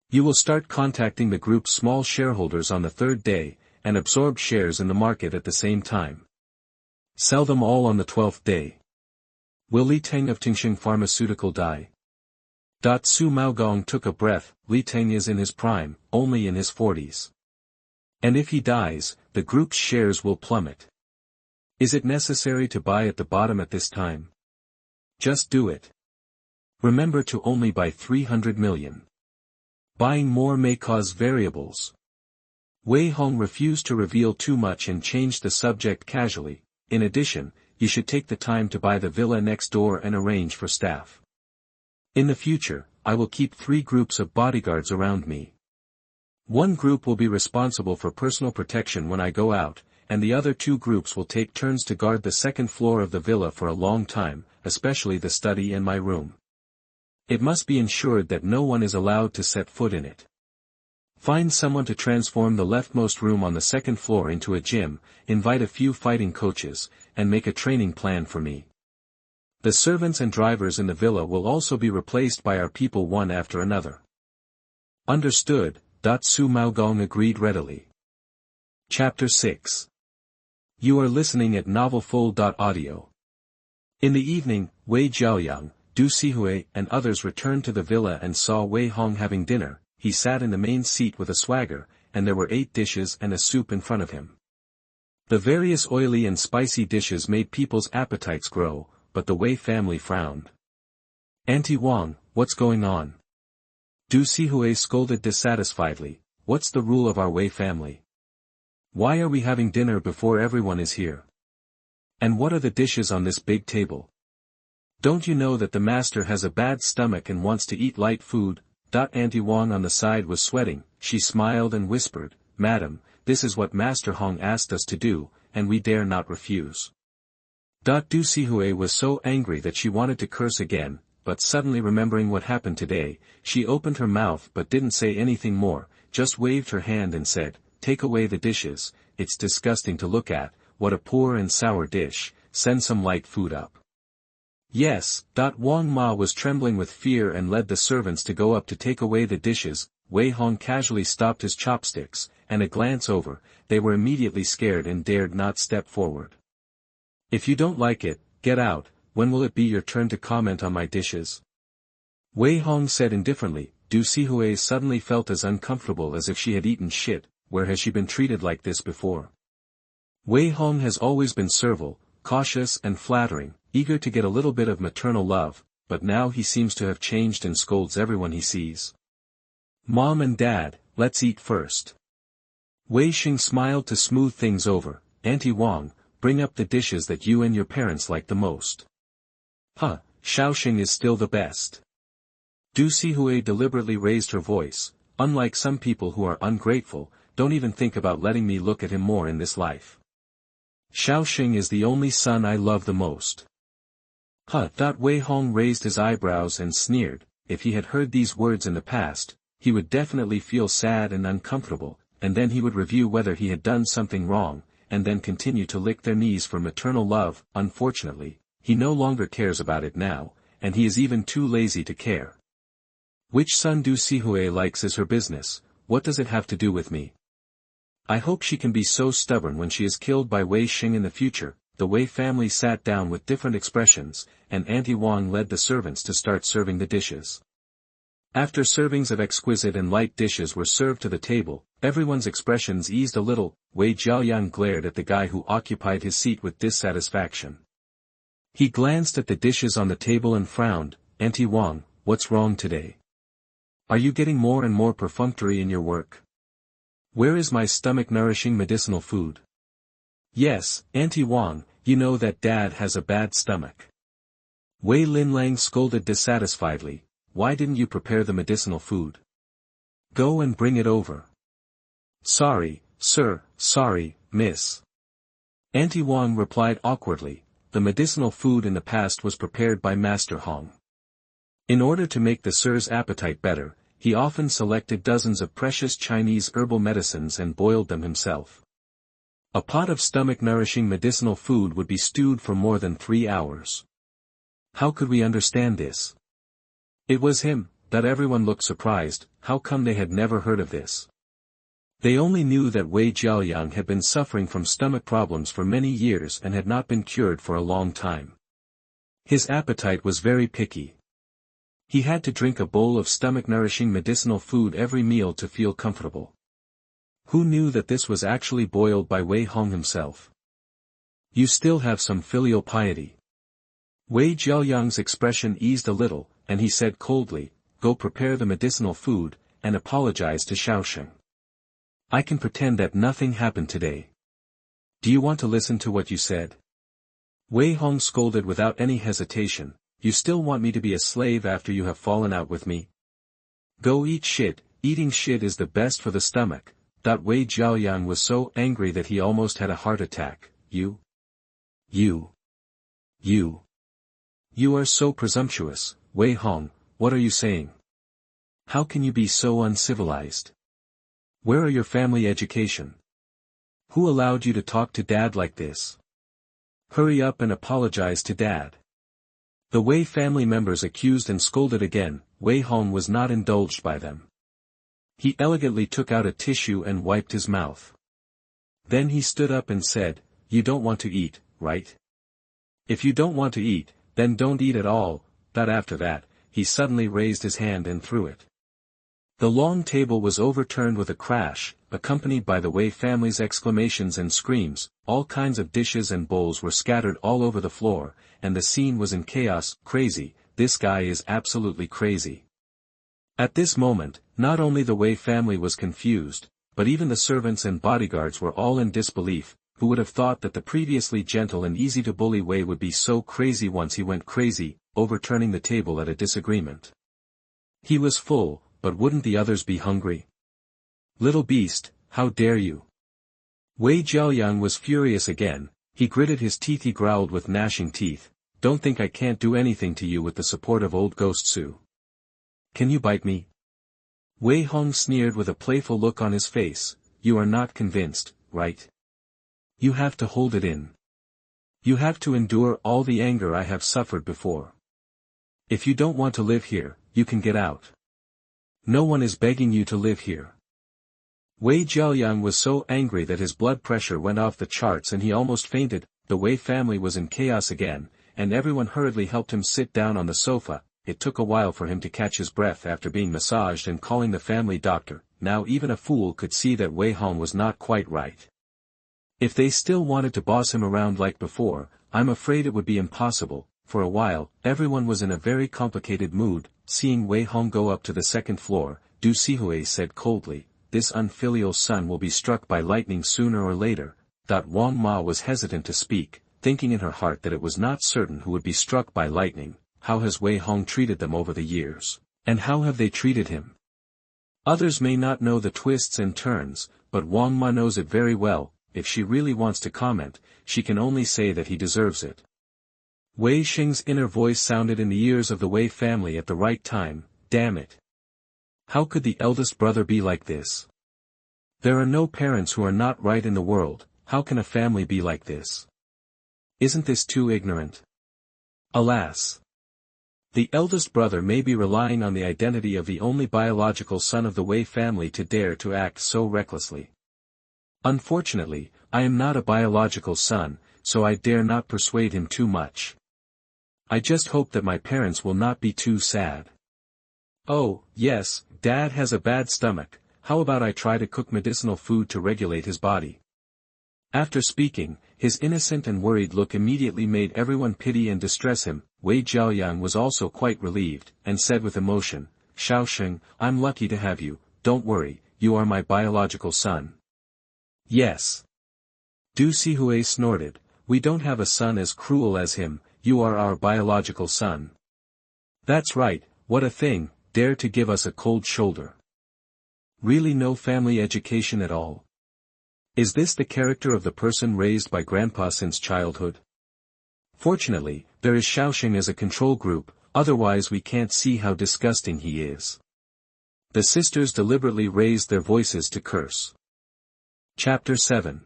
You will start contacting the group's small shareholders on the 3rd day, and absorb shares in the market at the same time. Sell them all on the 12th day. Will Li Teng of Tingshan Pharmaceutical die? Su Maogong took a breath. Li Teng is in his prime, only in his 40s. And if he dies, the group's shares will plummet. Is it necessary to buy at the bottom at this time? Just do it. Remember to only buy 300 million. Buying more may cause variables. Wei Hong refused to reveal too much and changed the subject casually. In addition, you should take the time to buy the villa next door and arrange for staff. In the future, I will keep 3 groups of bodyguards around me. One group will be responsible for personal protection when I go out, and the other 2 groups will take turns to guard the 2nd floor of the villa for a long time, especially the study and my room. It must be ensured that no one is allowed to set foot in it. Find someone to transform the leftmost room on the 2nd floor into a gym, invite a few fighting coaches, and make a training plan for me. The servants and drivers in the villa will also be replaced by our people one after another. Understood, Su Maogong agreed readily. Chapter 6. You are listening at novelfull.audio. In the evening, Wei Jiaoyang, Du Sihui and others returned to the villa and saw Wei Hong having dinner. He sat in the main seat with a swagger, and there were 8 dishes and a soup in front of him. The various oily and spicy dishes made people's appetites grow, but the Wei family frowned. Auntie Wang, what's going on? Du Sihui scolded dissatisfiedly. What's the rule of our Wei family? Why are we having dinner before everyone is here? And what are the dishes on this big table? Don't you know that the master has a bad stomach and wants to eat light food? Auntie Wang on the side was sweating. She smiled and whispered, Madam, this is what Master Hong asked us to do, and we dare not refuse. Du Sihui was so angry that she wanted to curse again, but suddenly remembering what happened today, she opened her mouth but didn't say anything more, just waved her hand and said, Take away the dishes, it's disgusting to look at, what a poor and sour dish, send some light food up. Yes. Wang Ma was trembling with fear and led the servants to go up to take away the dishes. Wei Hong casually stopped his chopsticks, and a glance over, they were immediately scared and dared not step forward. If you don't like it, get out. When will it be your turn to comment on my dishes? Wei Hong said indifferently. Du Sihui suddenly felt as uncomfortable as if she had eaten shit. Where has she been treated like this before? Wei Hong has always been servile, cautious and flattering, eager to get a little bit of maternal love, but now he seems to have changed and scolds everyone he sees. Mom and Dad, let's eat first. Wei Xing smiled to smooth things over. Auntie Wang, bring up the dishes that you and your parents like the most. Shaoxing is still the best. Du Sihui deliberately raised her voice. Unlike some people who are ungrateful, don't even think about letting me look at him more in this life. Shaoxing is the only son I love the most. Wei Hong raised his eyebrows and sneered. If he had heard these words in the past, he would definitely feel sad and uncomfortable, and then he would review whether he had done something wrong, and then continue to lick their knees for maternal love. Unfortunately, he no longer cares about it now, and he is even too lazy to care. Which son Du Sihui likes is her business. What does it have to do with me? I hope she can be so stubborn when she is killed by Wei Xing in the future. The Wei family sat down with different expressions, and Auntie Wang led the servants to start serving the dishes. After servings of exquisite and light dishes were served to the table, everyone's expressions eased a little. Wei Jiaoyang glared at the guy who occupied his seat with dissatisfaction. He glanced at the dishes on the table and frowned. Auntie Wang, what's wrong today? Are you getting more and more perfunctory in your work? Where is my stomach-nourishing medicinal food? Yes, Auntie Wang, you know that Dad has a bad stomach. Wei Linlang scolded dissatisfiedly. Why didn't you prepare the medicinal food? Go and bring it over. Sorry, sir, sorry, miss. Auntie Wang replied awkwardly, the medicinal food in the past was prepared by Master Hong. In order to make the sir's appetite better, he often selected dozens of precious Chinese herbal medicines and boiled them himself. A pot of stomach-nourishing medicinal food would be stewed for more than 3 hours. How could we understand this? It was him, that everyone looked surprised. How come they had never heard of this? They only knew that Wei Jiaoyang had been suffering from stomach problems for many years and had not been cured for a long time. His appetite was very picky. He had to drink a bowl of stomach-nourishing medicinal food every meal to feel comfortable. Who knew that this was actually boiled by Wei Hong himself? You still have some filial piety. Wei Jiaoyang's expression eased a little, and he said coldly, go prepare the medicinal food, and apologize to Shaosheng. I can pretend that nothing happened today. Do you want to listen to what you said? Wei Hong scolded without any hesitation, you still want me to be a slave after you have fallen out with me? Go eat shit, eating shit is the best for the stomach. Wei Jiaoyang was so angry that he almost had a heart attack. You are so presumptuous, Wei Hong, what are you saying? How can you be so uncivilized? Where are your family education? Who allowed you to talk to Dad like this? Hurry up and apologize to Dad. The Wei family members accused and scolded again. Wei Hong was not indulged by them. He elegantly took out a tissue and wiped his mouth. Then he stood up and said, you don't want to eat, right? If you don't want to eat, then don't eat at all. After that, he suddenly raised his hand and threw it. The long table was overturned with a crash, accompanied by the Wei family's exclamations and screams. All kinds of dishes and bowls were scattered all over the floor, and the scene was in chaos. Crazy, this guy is absolutely crazy. At this moment, not only the Wei family was confused, but even the servants and bodyguards were all in disbelief. Who would have thought that the previously gentle and easy-to-bully Wei would be so crazy once he went crazy, overturning the table at a disagreement? He was full, but wouldn't the others be hungry? Little beast, how dare you? Wei Jiaoyang was furious again. He gritted his teeth. He growled with gnashing teeth, don't think I can't do anything to you with the support of old Ghost Su. Can you bite me? Wei Hong sneered with a playful look on his face. You are not convinced, right? You have to hold it in. You have to endure all the anger I have suffered before. If you don't want to live here, you can get out. No one is begging you to live here. Wei Jiaoyang was so angry that his blood pressure went off the charts and he almost fainted. The Wei family was in chaos again, and everyone hurriedly helped him sit down on the sofa. It took a while for him to catch his breath after being massaged and calling the family doctor. Now even a fool could see that Wei Hong was not quite right. If they still wanted to boss him around like before, I'm afraid it would be impossible. For a while, everyone was in a very complicated mood. Seeing Wei Hong go up to the second floor, Du Sihui said coldly, this unfilial son will be struck by lightning sooner or later. Wang Ma was hesitant to speak, thinking in her heart that it was not certain who would be struck by lightning. How has Wei Hong treated them over the years? And how have they treated him? Others may not know the twists and turns, but Wang Ma knows it very well. If she really wants to comment, she can only say that he deserves it. Wei Xing's inner voice sounded in the ears of the Wei family at the right time. Damn it. How could the eldest brother be like this? There are no parents who are not right in the world. How can a family be like this? Isn't this too ignorant? Alas. The eldest brother may be relying on the identity of the only biological son of the Wei family to dare to act so recklessly. Unfortunately, I am not a biological son, so I dare not persuade him too much. I just hope that my parents will not be too sad. Oh, yes, Dad has a bad stomach. How about I try to cook medicinal food to regulate his body? After speaking, his innocent and worried look immediately made everyone pity and distress him. Wei Jiaoyang was also quite relieved, and said with emotion, Shaosheng, I'm lucky to have you. Don't worry, you are my biological son. Yes. Du Sihui snorted, we don't have a son as cruel as him. You are our biological son. That's right, what a thing, dare to give us a cold shoulder. Really no family education at all? Is this the character of the person raised by grandpa since childhood? Fortunately, there is Shaoxing as a control group, otherwise we can't see how disgusting he is. The sisters deliberately raised their voices to curse. Chapter 7.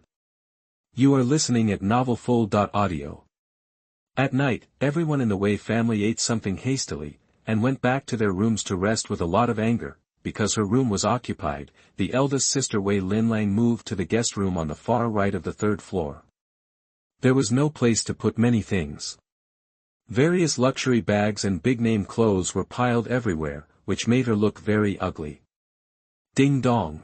You are listening at novelfull.audio. At night, everyone in the Wei family ate something hastily, and went back to their rooms to rest with a lot of anger. Because her room was occupied, the eldest sister Wei Linlang moved to the guest room on the far right of the third floor. There was no place to put many things. Various luxury bags and big-name clothes were piled everywhere, which made her look very ugly. Ding dong.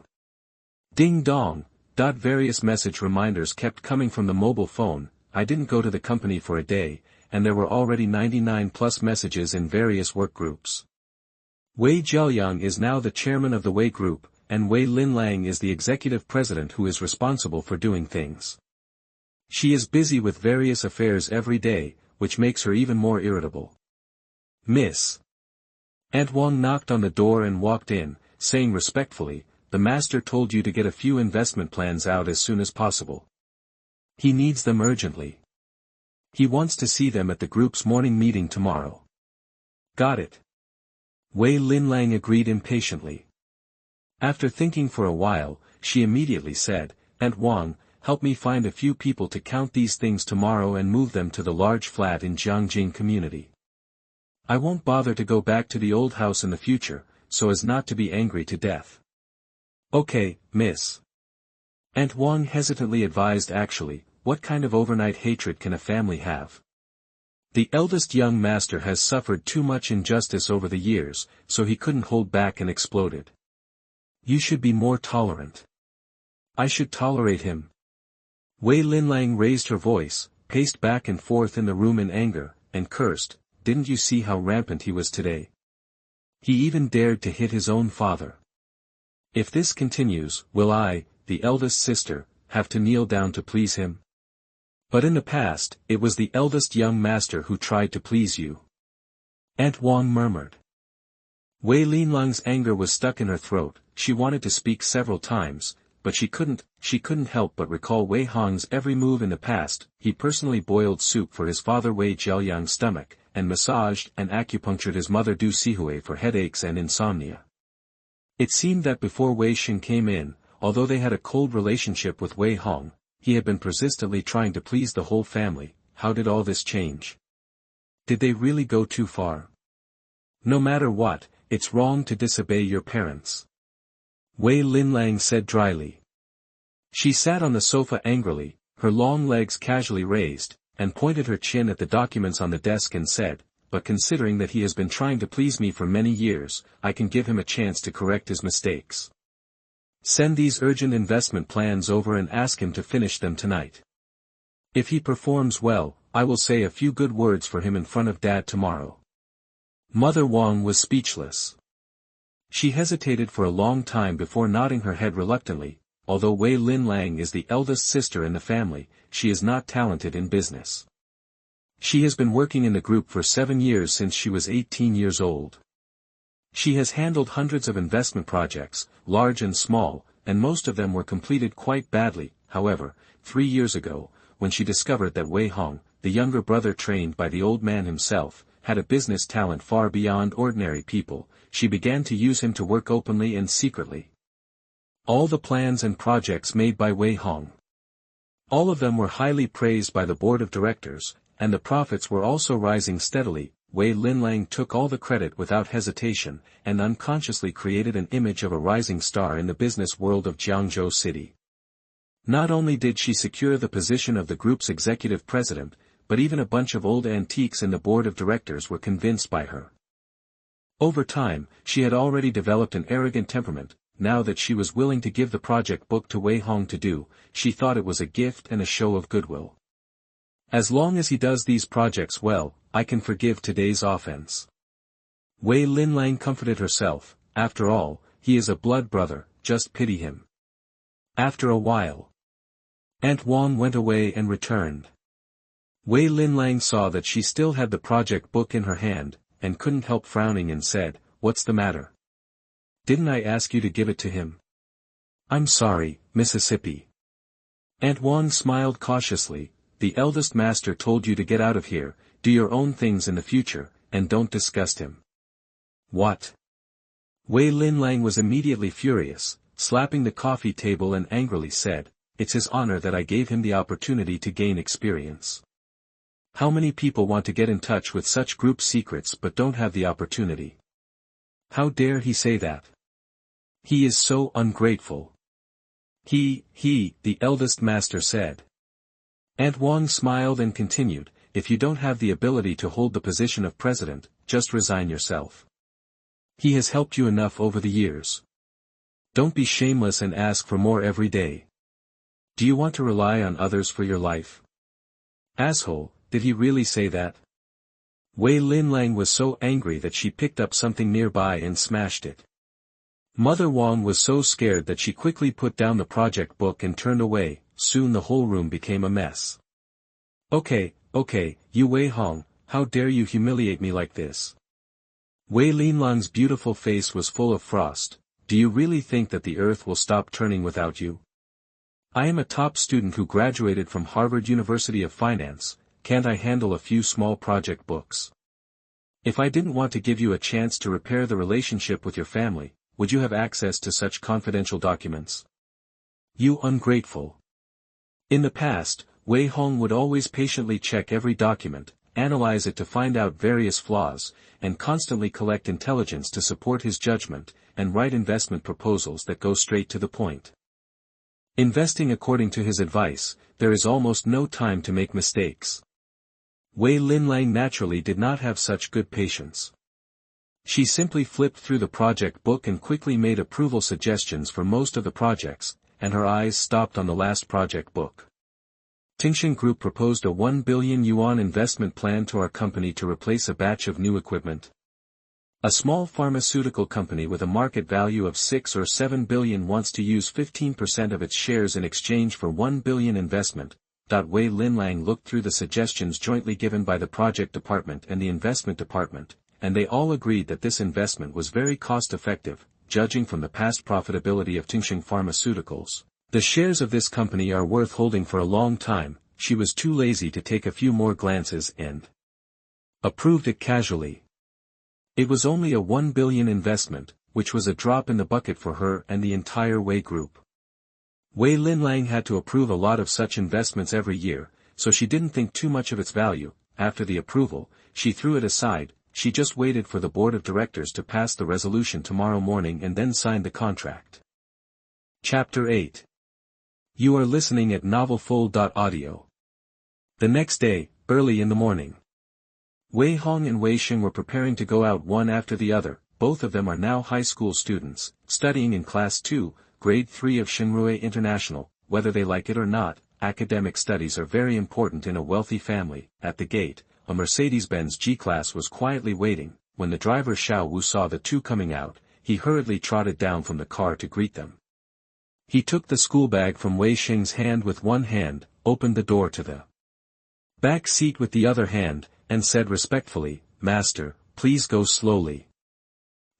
Ding dong. Various message reminders kept coming from the mobile phone. I didn't go to the company for a day, and there were already 99 plus messages in various work groups. Wei Zheoyang is now the chairman of the Wei Group, and Wei Linlang is the executive president who is responsible for doing things. She is busy with various affairs every day, which makes her even more irritable. Miss. Aunt Wang knocked on the door and walked in, saying respectfully, "The master told you to get a few investment plans out as soon as possible. He needs them urgently. He wants to see them at the group's morning meeting tomorrow." Got it. Wei Linlang agreed impatiently. After thinking for a while, she immediately said, "Aunt Wang, help me find a few people to count these things tomorrow and move them to the large flat in Jiangjing community. I won't bother to go back to the old house in the future, so as not to be angry to death." "Okay, miss." Aunt Wang hesitantly advised. Actually, what kind of overnight hatred can a family have? The eldest young master has suffered too much injustice over the years, so he couldn't hold back and exploded. You should be more tolerant. I should tolerate him. Wei Linlang raised her voice, paced back and forth in the room in anger, and cursed. Didn't you see how rampant he was today? He even dared to hit his own father. If this continues, will I, the eldest sister, have to kneel down to please him? But in the past, it was the eldest young master who tried to please you. Aunt Wang murmured. Wei Linlang's anger was stuck in her throat. She wanted to speak several times, but she couldn't help but recall Wei Hong's every move in the past. He personally boiled soup for his father Wei Zheoyang's stomach, and massaged and acupunctured his mother Du Sihui for headaches and insomnia. It seemed that before Wei Xing came in, although they had a cold relationship with Wei Hong, he had been persistently trying to please the whole family. How did all this change? Did they really go too far? No matter what, it's wrong to disobey your parents. Wei Linlang said dryly. She sat on the sofa angrily, her long legs casually raised, and pointed her chin at the documents on the desk and said, "But considering that he has been trying to please me for many years, I can give him a chance to correct his mistakes. Send these urgent investment plans over and ask him to finish them tonight. If he performs well, I will say a few good words for him in front of Dad tomorrow." Mother Wang was speechless. She hesitated for a long time before nodding her head reluctantly. Although Wei Linlang is the eldest sister in the family, she is not talented in business. She has been working in the group for 7 years since she was 18 years old. She has handled hundreds of investment projects, large and small, and most of them were completed quite badly. However, 3 years ago, when she discovered that Wei Hong, the younger brother trained by the old man himself, had a business talent far beyond ordinary people, she began to use him to work openly and secretly. All the plans and projects made by Wei Hong, all of them were highly praised by the board of directors, and the profits were also rising steadily. Wei Linlang took all the credit without hesitation, and unconsciously created an image of a rising star in the business world of Jiangzhou City. Not only did she secure the position of the group's executive president, but even a bunch of old antiques in the board of directors were convinced by her. Over time, she had already developed an arrogant temperament. Now that she was willing to give the project book to Wei Hong to do, she thought it was a gift and a show of goodwill. As long as he does these projects well, I can forgive today's offense. Wei Linlang comforted herself. After all, he is a blood brother, just pity him. After a while, Aunt Wang went away and returned. Wei Linlang saw that she still had the project book in her hand, and couldn't help frowning and said, "What's the matter? Didn't I ask you to give it to him?" "I'm sorry, Mississippi." Aunt Wang smiled cautiously. The eldest master told you to get out of here, do your own things in the future, and don't disgust him. What? Wei Linlang was immediately furious, slapping the coffee table and angrily said, it's his honor that I gave him the opportunity to gain experience. How many people want to get in touch with such group secrets but don't have the opportunity? How dare he say that? He is so ungrateful. The eldest master said. Aunt Wang smiled and continued, if you don't have the ability to hold the position of president, just resign yourself. He has helped you enough over the years. Don't be shameless and ask for more every day. Do you want to rely on others for your life? Asshole, did he really say that? Wei Linlang was so angry that she picked up something nearby and smashed it. Mother Wang was so scared that she quickly put down the project book and turned away. Soon the whole room became a mess. Okay, you Wei Hong, how dare you humiliate me like this? Wei Linlang's beautiful face was full of frost. Do you really think that the earth will stop turning without you? I am a top student who graduated from Harvard University of Finance, can't I handle a few small project books? If I didn't want to give you a chance to repair the relationship with your family, would you have access to such confidential documents? You ungrateful. In the past, Wei Hong would always patiently check every document, analyze it to find out various flaws, and constantly collect intelligence to support his judgment, and write investment proposals that go straight to the point. Investing according to his advice, there is almost no time to make mistakes. Wei Linlang naturally did not have such good patience. She simply flipped through the project book and quickly made approval suggestions for most of the projects, and her eyes stopped on the last project book. Tingxing Group proposed a 1 billion yuan investment plan to our company to replace a batch of new equipment. A small pharmaceutical company with a market value of 6 or 7 billion wants to use 15% of its shares in exchange for 1 billion investment. Wei Linlang looked through the suggestions jointly given by the project department and the investment department, and they all agreed that this investment was very cost-effective, judging from the past profitability of Tingxing Pharmaceuticals. The shares of this company are worth holding for a long time. She was too lazy to take a few more glances and approved it casually. It was only a 1 billion investment, which was a drop in the bucket for her and the entire Wei Group. Wei Linlang had to approve a lot of such investments every year, so she didn't think too much of its value. After the approval, she threw it aside. She just waited for the board of directors to pass the resolution tomorrow morning and then signed the contract. Chapter 8. You are listening at novelfull.audio. The next day, early in the morning, Wei Hong and Wei Xing were preparing to go out one after the other. Both of them are now high school students, studying in Class 2, Grade 3 of Xinrui International. Whether they like it or not, academic studies are very important in a wealthy family. At the gate, a Mercedes-Benz G-Class was quietly waiting. When the driver Xiao Wu saw the two coming out, he hurriedly trotted down from the car to greet them. He took the school bag from Wei Xing's hand with one hand, opened the door to the back seat with the other hand, and said respectfully, "Master, please go slowly."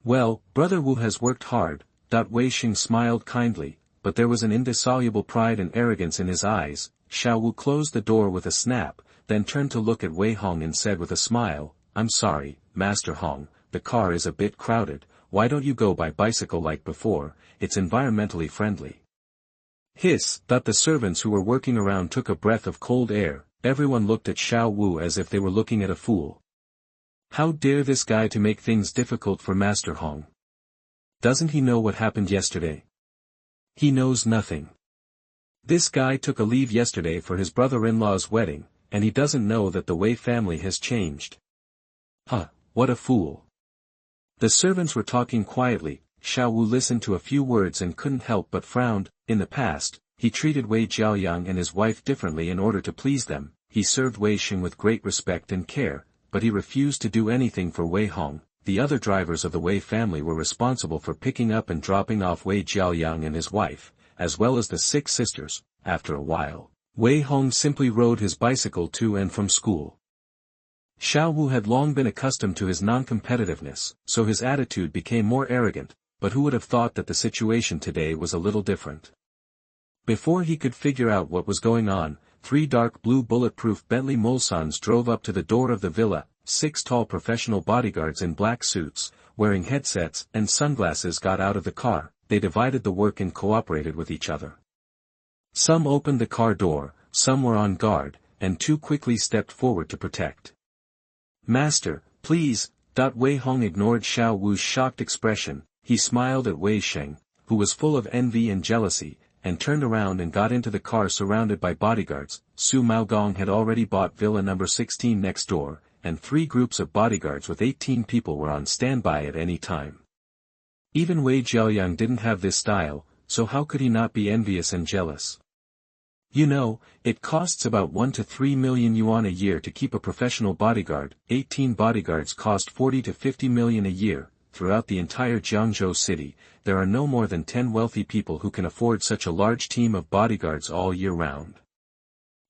Well, Brother Wu has worked hard. Wei Xing smiled kindly, but there was an indissoluble pride and arrogance in his eyes. Xiao Wu closed the door with a snap, then turned to look at Wei Hong and said with a smile, "I'm sorry, Master Hong, the car is a bit crowded. Why don't you go by bicycle like before? It's environmentally friendly." Hiss! The servants who were working around took a breath of cold air. Everyone looked at Xiao Wu as if they were looking at a fool. How dare this guy to make things difficult for Master Hong? Doesn't he know what happened yesterday? He knows nothing. This guy took a leave yesterday for his brother-in-law's wedding, and he doesn't know that the Wei family has changed. What a fool. The servants were talking quietly. Xiao Wu listened to a few words and couldn't help but frown. In the past, he treated Wei Jiaoyang and his wife differently in order to please them. He served Wei Xing with great respect and care, but he refused to do anything for Wei Hong. The other drivers of the Wei family were responsible for picking up and dropping off Wei Jiaoyang and his wife, as well as the 6 sisters. After a while, Wei Hong simply rode his bicycle to and from school. Xiao Wu had long been accustomed to his non-competitiveness, so his attitude became more arrogant, but who would have thought that the situation today was a little different? Before he could figure out what was going on, 3 dark blue bulletproof Bentley Mulsans drove up to the door of the villa. 6 tall professional bodyguards in black suits, wearing headsets and sunglasses got out of the car. They divided the work and cooperated with each other. Some opened the car door, some were on guard, and 2 quickly stepped forward to protect. "Master, please." Wei Hong ignored Xiao Wu's shocked expression. He smiled at Wei Sheng, who was full of envy and jealousy, and turned around and got into the car surrounded by bodyguards. Su Maogong had already bought Villa number 16 next door, and 3 groups of bodyguards with 18 people were on standby at any time. Even Wei Jiaoyang didn't have this style, so how could he not be envious and jealous? You know, it costs about 1 to 3 million yuan a year to keep a professional bodyguard. 18 bodyguards cost 40 to 50 million a year. Throughout the entire Jiangzhou city, there are no more than 10 wealthy people who can afford such a large team of bodyguards all year round.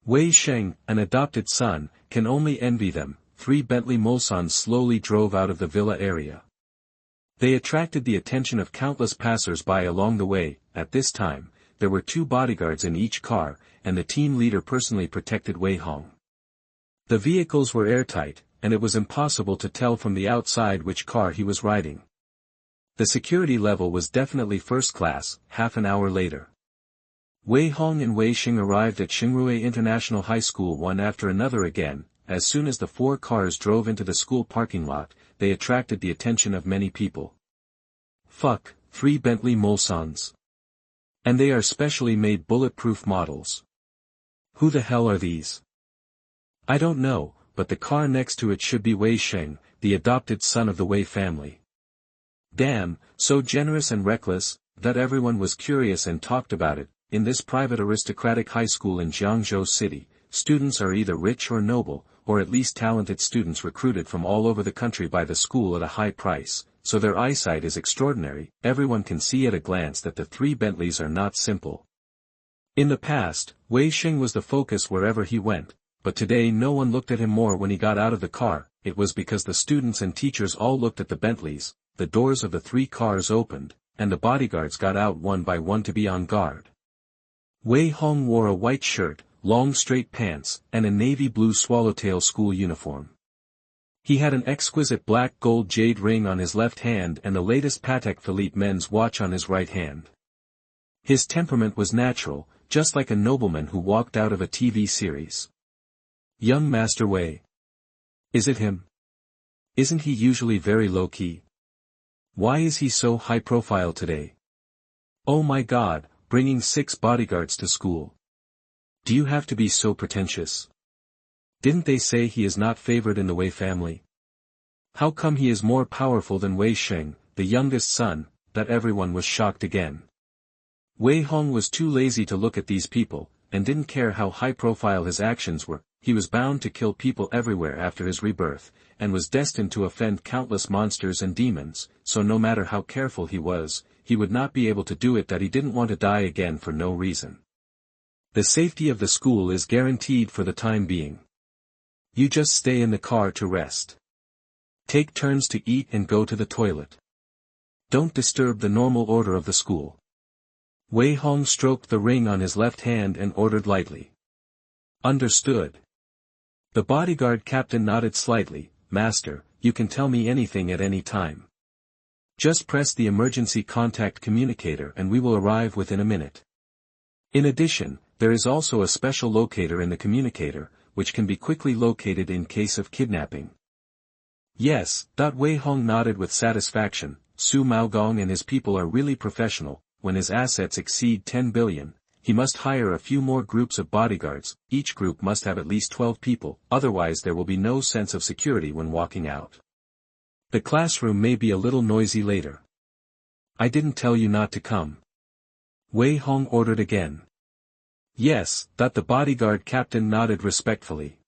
Wei Sheng, an adopted son, can only envy them. 3 Bentley Mulsans slowly drove out of the villa area. They attracted the attention of countless passers-by along the way. At this time, there were 2 bodyguards in each car, and the team leader personally protected Wei Hong. The vehicles were airtight, and it was impossible to tell from the outside which car he was riding. The security level was definitely first class. Half an hour later, Wei Hong and Wei Xing arrived at Xingrui International High School one after another again. As soon as the 4 cars drove into the school parking lot, they attracted the attention of many people. Fuck, 3 Bentley Mulsans. And they are specially made bulletproof models. Who the hell are these? I don't know, but the car next to it should be Wei Sheng, the adopted son of the Wei family. Damn, so generous and reckless, that everyone was curious and talked about it. In this private aristocratic high school in Jiangzhou City, students are either rich or noble, or at least talented students recruited from all over the country by the school at a high price, so their eyesight is extraordinary. Everyone can see at a glance that the 3 Bentleys are not simple. In the past, Wei Sheng was the focus wherever he went, but today no one looked at him more when he got out of the car. It was because the students and teachers all looked at the Bentleys. The doors of the 3 cars opened, and the bodyguards got out one by one to be on guard. Wei Hong wore a white shirt, long straight pants, and a navy blue swallowtail school uniform. He had an exquisite black gold jade ring on his left hand and the latest Patek Philippe men's watch on his right hand. His temperament was natural, just like a nobleman who walked out of a TV series. Young Master Wei. Is it him? Isn't he usually very low-key? Why is he so high-profile today? Oh my God, bringing 6 bodyguards to school. Do you have to be so pretentious? Didn't they say he is not favored in the Wei family? How come he is more powerful than Wei Sheng, the youngest son? That everyone was shocked again. Wei Hong was too lazy to look at these people, and didn't care how high-profile his actions were. He was bound to kill people everywhere after his rebirth, and was destined to offend countless monsters and demons, so no matter how careful he was, he would not be able to do it. That he didn't want to die again for no reason. The safety of the school is guaranteed for the time being. You just stay in the car to rest. Take turns to eat and go to the toilet. Don't disturb the normal order of the school. Wei Hong stroked the ring on his left hand and ordered lightly. Understood. The bodyguard captain nodded slightly. Master, you can tell me anything at any time. Just press the emergency contact communicator and we will arrive within a minute. In addition, there is also a special locator in the communicator, which can be quickly located in case of kidnapping. Yes. Wei Hong nodded with satisfaction. Su Maogong and his people are really professional. When his assets exceed 10 billion, he must hire a few more groups of bodyguards. Each group must have at least 12 people, otherwise there will be no sense of security when walking out. The classroom may be a little noisy later. I didn't tell you not to come. Wei Hong ordered again. Yes. The bodyguard captain nodded respectfully.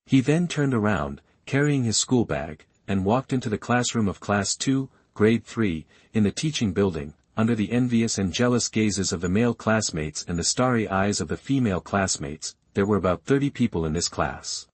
He then turned around, carrying his school bag, and walked into the classroom of Class 2, Grade 3, in the teaching building. Under the envious and jealous gazes of the male classmates and the starry eyes of the female classmates, there were about 30 people in this class.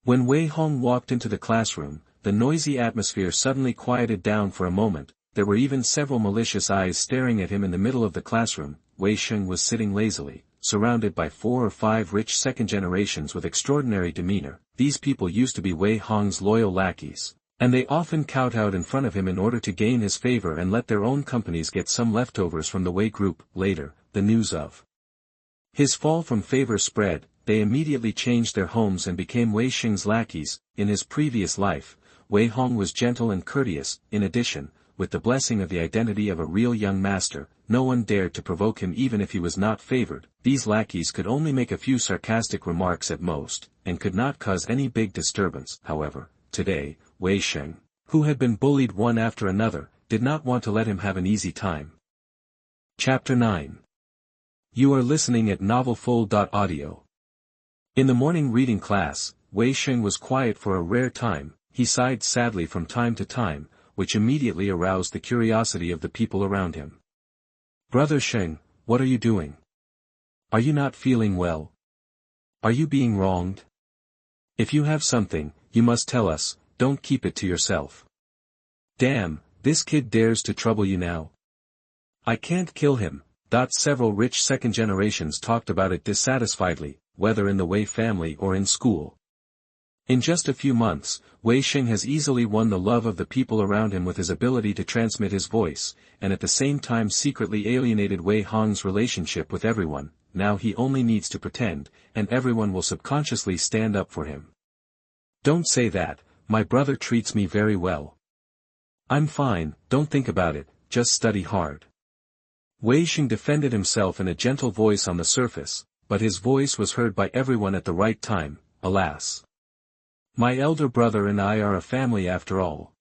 When Wei Hong walked into the classroom, the noisy atmosphere suddenly quieted down for a moment. there were even several malicious eyes staring at him in the middle of the classroom. Wei Sheng was sitting lazily, surrounded by 4 or 5 rich second generations with extraordinary demeanor. These people used to be Wei Hong's loyal lackeys, and they often kowtowed in front of him in order to gain his favor and let their own companies get some leftovers from the Wei group. Later, the news of his fall from favor spread. They immediately changed their homes and became Wei Sheng's lackeys. In his previous life, Wei Hong was gentle and courteous. In addition, with the blessing of the identity of a real young master, no one dared to provoke him even if he was not favored. These lackeys could only make a few sarcastic remarks at most, and could not cause any big disturbance. However, today, Wei Sheng, who had been bullied one after another, did not want to let him have an easy time. Chapter 9. You are listening at novelfull.audio. In the morning reading class, Wei Sheng was quiet for a rare time. He sighed sadly from time to time, which immediately aroused the curiosity of the people around him. Brother Sheng, what are you doing? Are you not feeling well? Are you being wronged? If you have something, you must tell us, don't keep it to yourself. Damn, this kid dares to trouble you now. I can't kill him. Several rich second generations talked about it dissatisfiedly, whether in the Wei family or in school. In just a few months, Wei Sheng has easily won the love of the people around him with his ability to transmit his voice, and at the same time secretly alienated Wei Hong's relationship with everyone. Now he only needs to pretend, and everyone will subconsciously stand up for him. Don't say that, my brother treats me very well. I'm fine, don't think about it, just study hard. Wei Sheng defended himself in a gentle voice on the surface, but his voice was heard by everyone at the right time. Alas! My elder brother and I are a family after all.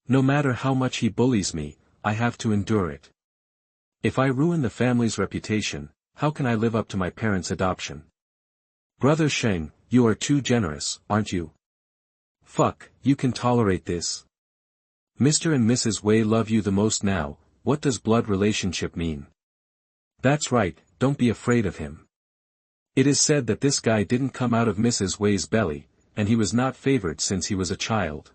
No matter how much he bullies me, I have to endure it. If I ruin the family's reputation, how can I live up to my parents' adoption? Brother Sheng, you are too generous, aren't you? Fuck, you can tolerate this. Mr. and Mrs. Wei love you the most now. What does blood relationship mean? That's right, don't be afraid of him. It is said that this guy didn't come out of Mrs. Wei's belly, and he was not favored since he was a child.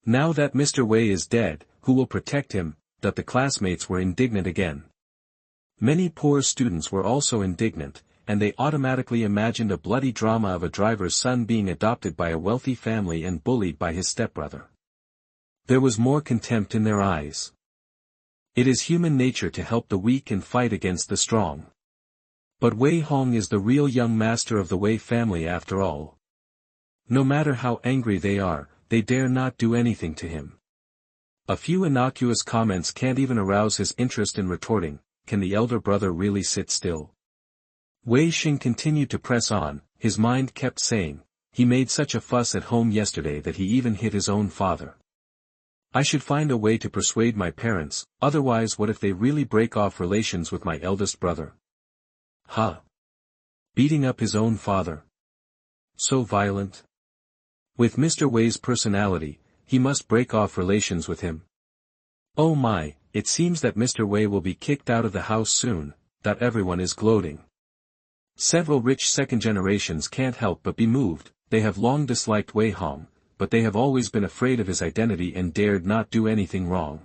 Now that Mr. Wei is dead, who will protect him? That the classmates were indignant again. Many poor students were also indignant, and they automatically imagined a bloody drama of a driver's son being adopted by a wealthy family and bullied by his stepbrother. There was more contempt in their eyes. It is human nature to help the weak and fight against the strong. But Wei Hong is the real young master of the Wei family after all. No matter how angry they are, they dare not do anything to him. A few innocuous comments can't even arouse his interest in retorting. Can the elder brother really sit still? Wei Sheng continued to press on. His mind kept saying, he made such a fuss at home yesterday that he even hit his own father. I should find a way to persuade my parents, otherwise what if they really break off relations with my eldest brother? Huh? Beating up his own father? So violent? With Mr. Wei's personality, he must break off relations with him. Oh my, it seems that Mr. Wei will be kicked out of the house soon. That everyone is gloating. Several rich second generations can't help but be moved. They have long disliked Wei Hong, but they have always been afraid of his identity and dared not do anything wrong.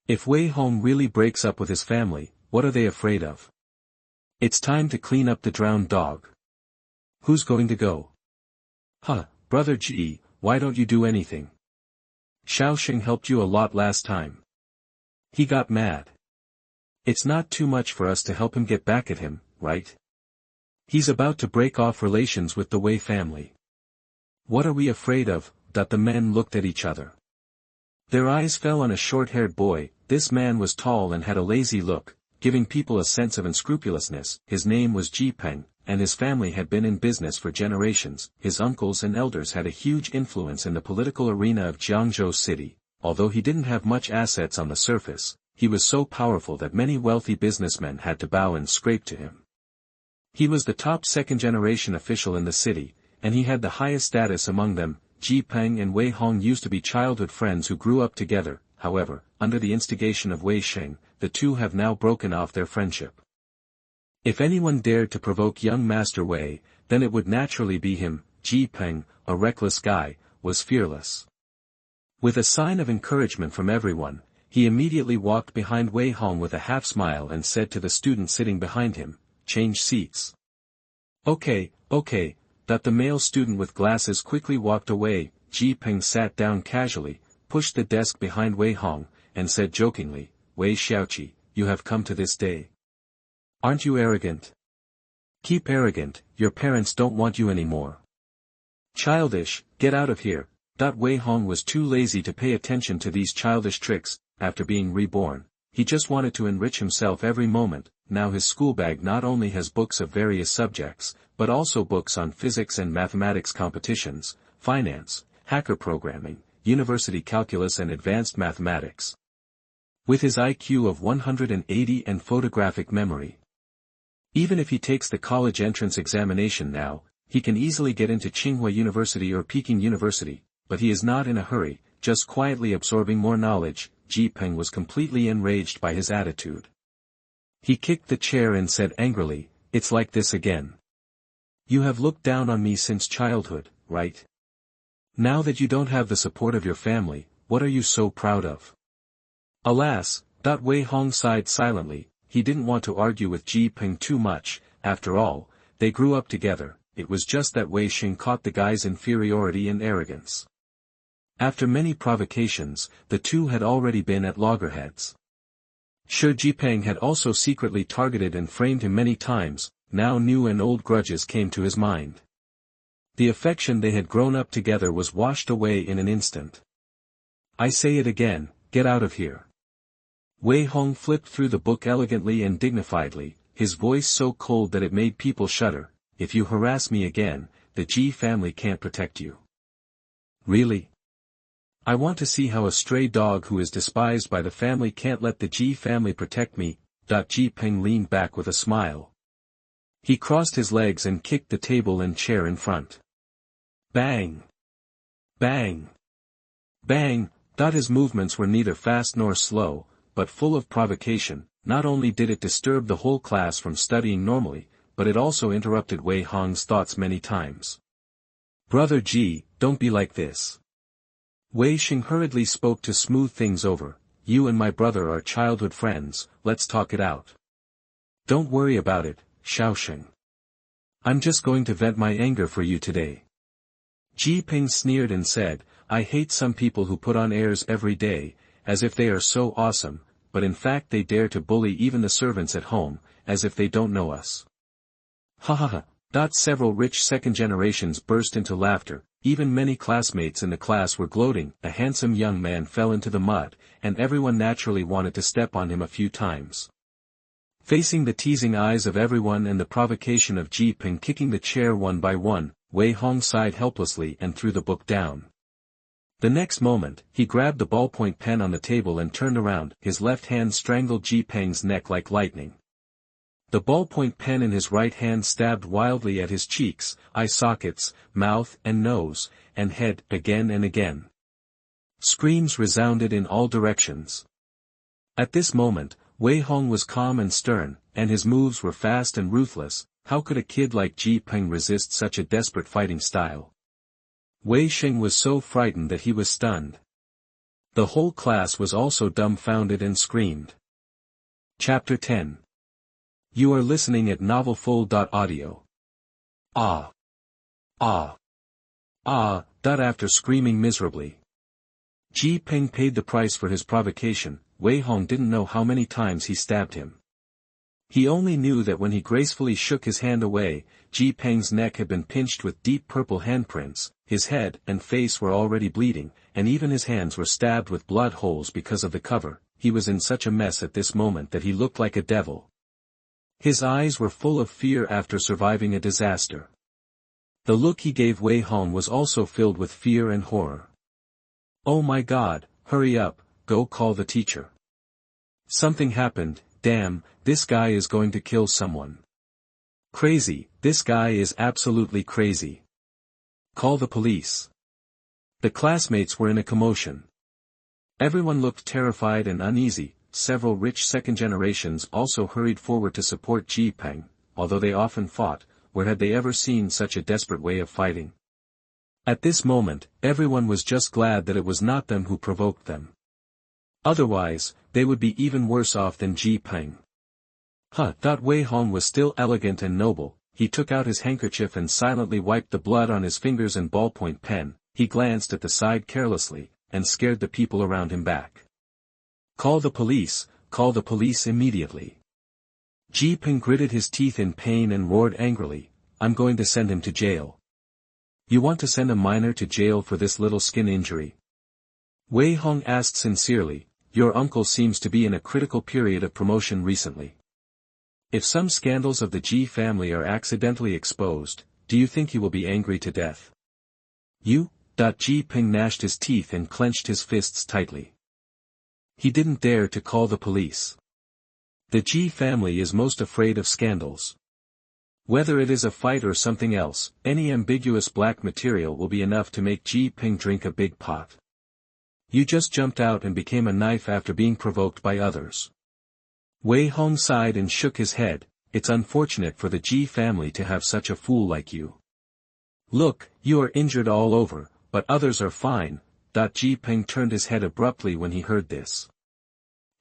If Wei Hong really breaks up with his family, what are they afraid of? It's time to clean up the drowned dog. Who's going to go? Huh, Brother Ji, why don't you do anything? Xiaoxing helped you a lot last time. He got mad. It's not too much for us to help him get back at him, right? He's about to break off relations with the Wei family. What are we afraid of? The men looked at each other. Their eyes fell on a short-haired boy. This man was tall and had a lazy look, giving people a sense of unscrupulousness. His name was Ji Peng, and his family had been in business for generations. His uncles and elders had a huge influence in the political arena of Jiangzhou City. Although he didn't have much assets on the surface, he was so powerful that many wealthy businessmen had to bow and scrape to him. He was the top second-generation official in the city, and he had the highest status among them. Ji Peng and Wei Hong used to be childhood friends who grew up together. However, under the instigation of Wei Sheng, the two have now broken off their friendship. If anyone dared to provoke young Master Wei, then it would naturally be him. Ji Peng, a reckless guy, was fearless. With a sign of encouragement from everyone, he immediately walked behind Wei Hong with a half-smile and said to the student sitting behind him, "Change seats." "Okay, okay," that the male student with glasses quickly walked away. Ji Ping sat down casually, pushed the desk behind Wei Hong, and said jokingly, "Wei Xiaoqi, you have come to this day. Aren't you arrogant? Keep arrogant, your parents don't want you anymore. Childish, get out of here." Wei Hong was too lazy to pay attention to these childish tricks. After being reborn, he just wanted to enrich himself every moment. Now his school bag not only has books of various subjects, but also books on physics and mathematics competitions, finance, hacker programming, university calculus and advanced mathematics. With his IQ of 180 and photographic memory, even if he takes the college entrance examination now, he can easily get into Tsinghua University or Peking University, but he is not in a hurry, just quietly absorbing more knowledge. Ji Ping was completely enraged by his attitude. He kicked the chair and said angrily, "It's like this again. You have looked down on me since childhood, right? Now that you don't have the support of your family, what are you so proud of?" Alas, Wei Hong sighed silently. He didn't want to argue with Ji Ping too much. After all, they grew up together. It was just that Wei Xing caught the guy's inferiority and arrogance. After many provocations, the two had already been at loggerheads. Sure, Ji Ping had also secretly targeted and framed him many times. Now new and old grudges came to his mind. The affection they had grown up together was washed away in an instant. "I say it again, get out of here." Wei Hong flipped through the book elegantly and dignifiedly, his voice so cold that it made people shudder. "If you harass me again, the Ji family can't protect you." "Really? I want to see how a stray dog who is despised by the family can't let the Ji family protect me." Ji Ping leaned back with a smile. He crossed his legs and kicked the table and chair in front. Bang! Bang! Bang! His movements were neither fast nor slow, but full of provocation. Not only did it disturb the whole class from studying normally, but it also interrupted Wei Hong's thoughts many times. "Brother Ji, don't be like this." Wei Xing hurriedly spoke to smooth things over. "You and my brother are childhood friends, let's talk it out. Don't worry about it, Xiaoxing. I'm just going to vent my anger for you today." Ji Ping sneered and said, "I hate some people who put on airs every day, as if they are so awesome, but in fact they dare to bully even the servants at home, as if they don't know us." Ha ha ha. Several rich second generations burst into laughter. Even many classmates in the class were gloating. A handsome young man fell into the mud, and everyone naturally wanted to step on him a few times. Facing the teasing eyes of everyone and the provocation of Ji Ping kicking the chair one by one, Wei Hong sighed helplessly and threw the book down. The next moment, he grabbed the ballpoint pen on the table and turned around. His left hand strangled Ji Ping's neck like lightning. The ballpoint pen in his right hand stabbed wildly at his cheeks, eye sockets, mouth and nose, and head, again and again. Screams resounded in all directions. At this moment, Wei Hong was calm and stern, and his moves were fast and ruthless. How could a kid like Ji Ping resist such a desperate fighting style? Wei Xing was so frightened that he was stunned. The whole class was also dumbfounded and screamed. Chapter 10. You are listening at novelfull.audio. Ah! Ah! Ah! After screaming miserably, Ji Ping paid the price for his provocation. Wei Hong didn't know how many times he stabbed him. He only knew that when he gracefully shook his hand away, Ji Ping's neck had been pinched with deep purple handprints, his head and face were already bleeding, and even his hands were stabbed with blood holes because of the cover. He was in such a mess at this moment that he looked like a devil. His eyes were full of fear after surviving a disaster. The look he gave Wei Hong was also filled with fear and horror. "Oh my God, hurry up, go call the teacher. Something happened, damn, this guy is going to kill someone. Crazy, this guy is absolutely crazy. Call the police." The classmates were in a commotion. Everyone looked terrified and uneasy. Several rich second generations also hurried forward to support Ji Ping. Although they often fought, where had they ever seen such a desperate way of fighting? At this moment, everyone was just glad that it was not them who provoked them. Otherwise, they would be even worse off than Ji Peng. Wei Hong was still elegant and noble. He took out his handkerchief and silently wiped the blood on his fingers and ballpoint pen. He glanced at the side carelessly, and scared the people around him back. Call the police immediately. Ji Peng gritted his teeth in pain and roared angrily, I'm going to send him to jail. You want to send a minor to jail for this little skin injury? Wei Hong asked sincerely, your uncle seems to be in a critical period of promotion recently. If some scandals of the Ji family are accidentally exposed, do you think he will be angry to death? You? Ji Peng gnashed his teeth and clenched his fists tightly. He didn't dare to call the police. The Ji family is most afraid of scandals. Whether it is a fight or something else, any ambiguous black material will be enough to make Ji Peng drink a big pot. You just jumped out and became a knife after being provoked by others. Wei Hong sighed and shook his head, it's unfortunate for the Ji family to have such a fool like you. Look, you are injured all over, but others are fine. Ji Peng turned his head abruptly when he heard this.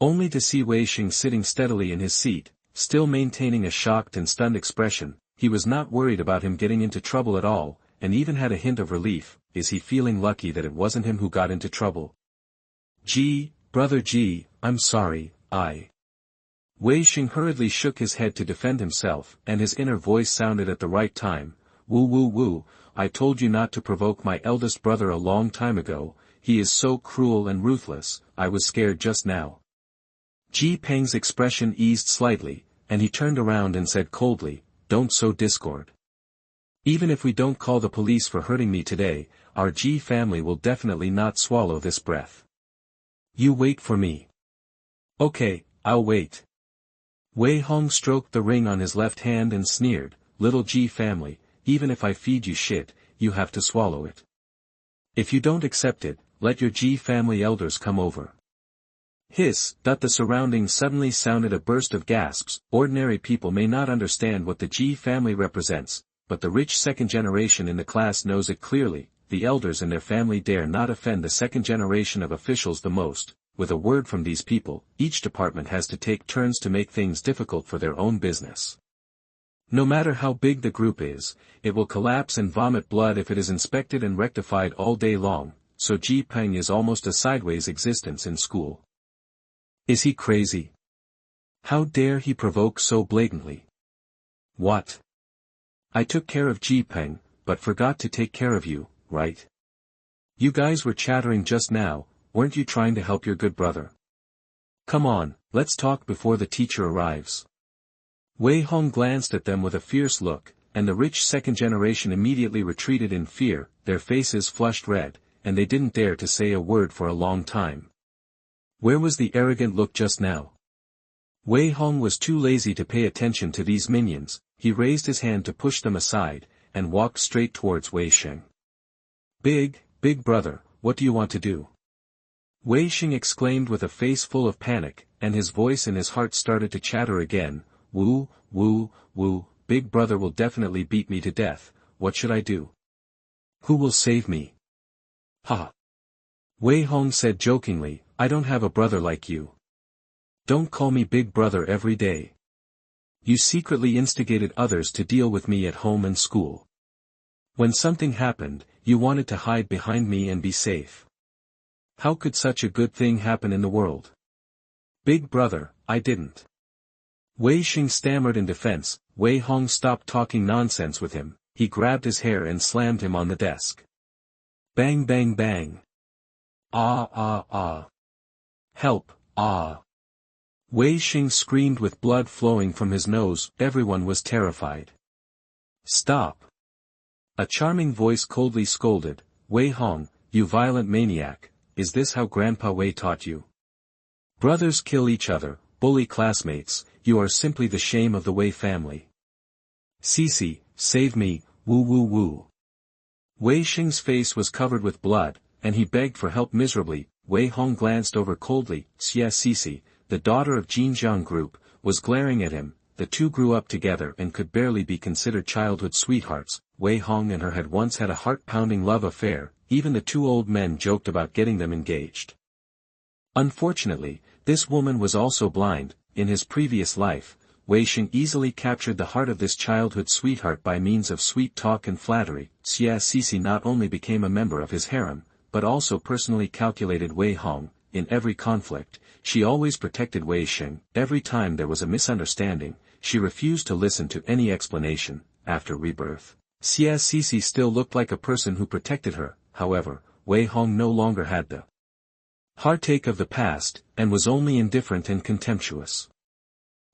Only to see Wei Xing sitting steadily in his seat, still maintaining a shocked and stunned expression. He was not worried about him getting into trouble at all, and even had a hint of relief. Is he feeling lucky that it wasn't him who got into trouble? Brother Ji, I'm sorry, Wei Xing hurriedly shook his head to defend himself, and his inner voice sounded at the right time. Woo, I told you not to provoke my eldest brother a long time ago. He is so cruel and ruthless, I was scared just now. Ji Peng's expression eased slightly, and he turned around and said coldly, don't sow discord. Even if we don't call the police for hurting me today, our Ji family will definitely not swallow this breath. You wait for me. Okay, I'll wait. Wei Hong stroked the ring on his left hand and sneered, little Ji family, even if I feed you shit, you have to swallow it. If you don't accept it, let your Ji family elders come over. Hiss. The surroundings suddenly sounded a burst of gasps. Ordinary people may not understand what the Ji family represents, but the rich second generation in the class knows it clearly. The elders and their family dare not offend the second generation of officials the most. With a word from these people, each department has to take turns to make things difficult for their own business. No matter how big the group is, it will collapse and vomit blood if it is inspected and rectified all day long, so Ji Peng is almost a sideways existence in school. Is he crazy? How dare he provoke so blatantly? What? I took care of Ji Peng, but forgot to take care of you, right? You guys were chattering just now, weren't you trying to help your good brother? Come on, let's talk before the teacher arrives. Wei Hong glanced at them with a fierce look, and the rich second generation immediately retreated in fear. Their faces flushed red, and they didn't dare to say a word for a long time. Where was the arrogant look just now? Wei Hong was too lazy to pay attention to these minions. He raised his hand to push them aside, and walked straight towards Wei Xing. Big brother, what do you want to do? Wei Xing exclaimed with a face full of panic, and his voice and his heart started to chatter again. Woo, big brother will definitely beat me to death. What should I do? Who will save me? Ha! Wei Hong said jokingly, I don't have a brother like you. Don't call me big brother every day. You secretly instigated others to deal with me at home and school. When something happened, you wanted to hide behind me and be safe. How could such a good thing happen in the world? Big brother, I didn't. Wei Xing stammered in defense. Wei Hong stopped talking nonsense with him. He grabbed his hair and slammed him on the desk. Bang bang bang. Ah. Help, ah. Wei Xing screamed with blood flowing from his nose. Everyone was terrified. Stop. A charming voice coldly scolded, Wei Hong, you violent maniac, is this how Grandpa Wei taught you? Brothers kill each other, bully classmates, you are simply the shame of the Wei family. Cece, save me, woo. Wei Xing's face was covered with blood, and he begged for help miserably. Wei Hong glanced over coldly. Xia Cece, the daughter of Jinjiang Group, was glaring at him. The two grew up together and could barely be considered childhood sweethearts. Wei Hong and her had once had a heart-pounding love affair. Even the two old men joked about getting them engaged. Unfortunately, this woman was also blind. In his previous life, Wei Xing easily captured the heart of this childhood sweetheart by means of sweet talk and flattery. Xia Sisi not only became a member of his harem, but also personally calculated Wei Hong. In every conflict, she always protected Wei Xing. Every time there was a misunderstanding, she refused to listen to any explanation. After rebirth, Xia Sisi still looked like a person who protected her. However, Wei Hong no longer had the heartache of the past, and was only indifferent and contemptuous.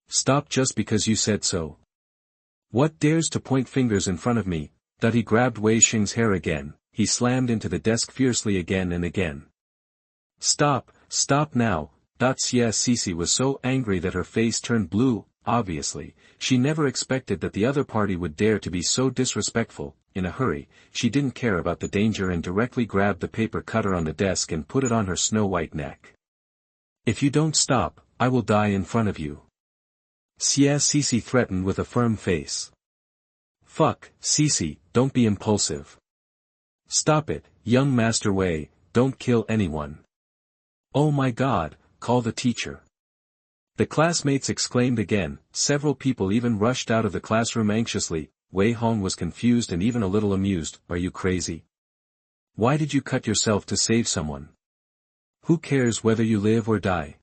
Stop just because you said so. What dares to point fingers in front of me? That he grabbed Wei Xing's hair again. He slammed into the desk fiercely again and again. Stop now. Xia Sisi was so angry that her face turned blue. Obviously, she never expected that the other party would dare to be so disrespectful. In a hurry, she didn't care about the danger and directly grabbed the paper cutter on the desk and put it on her snow-white neck. If you don't stop, I will die in front of you. Xia Sisi threatened with a firm face. Fuck, Sisi, don't be impulsive. Stop it, young Master Wei, don't kill anyone. Oh my God, call the teacher. The classmates exclaimed again. Several people even rushed out of the classroom anxiously. Wei Hong was confused and even a little amused. Are you crazy? Why did you cut yourself to save someone? Who cares whether you live or die?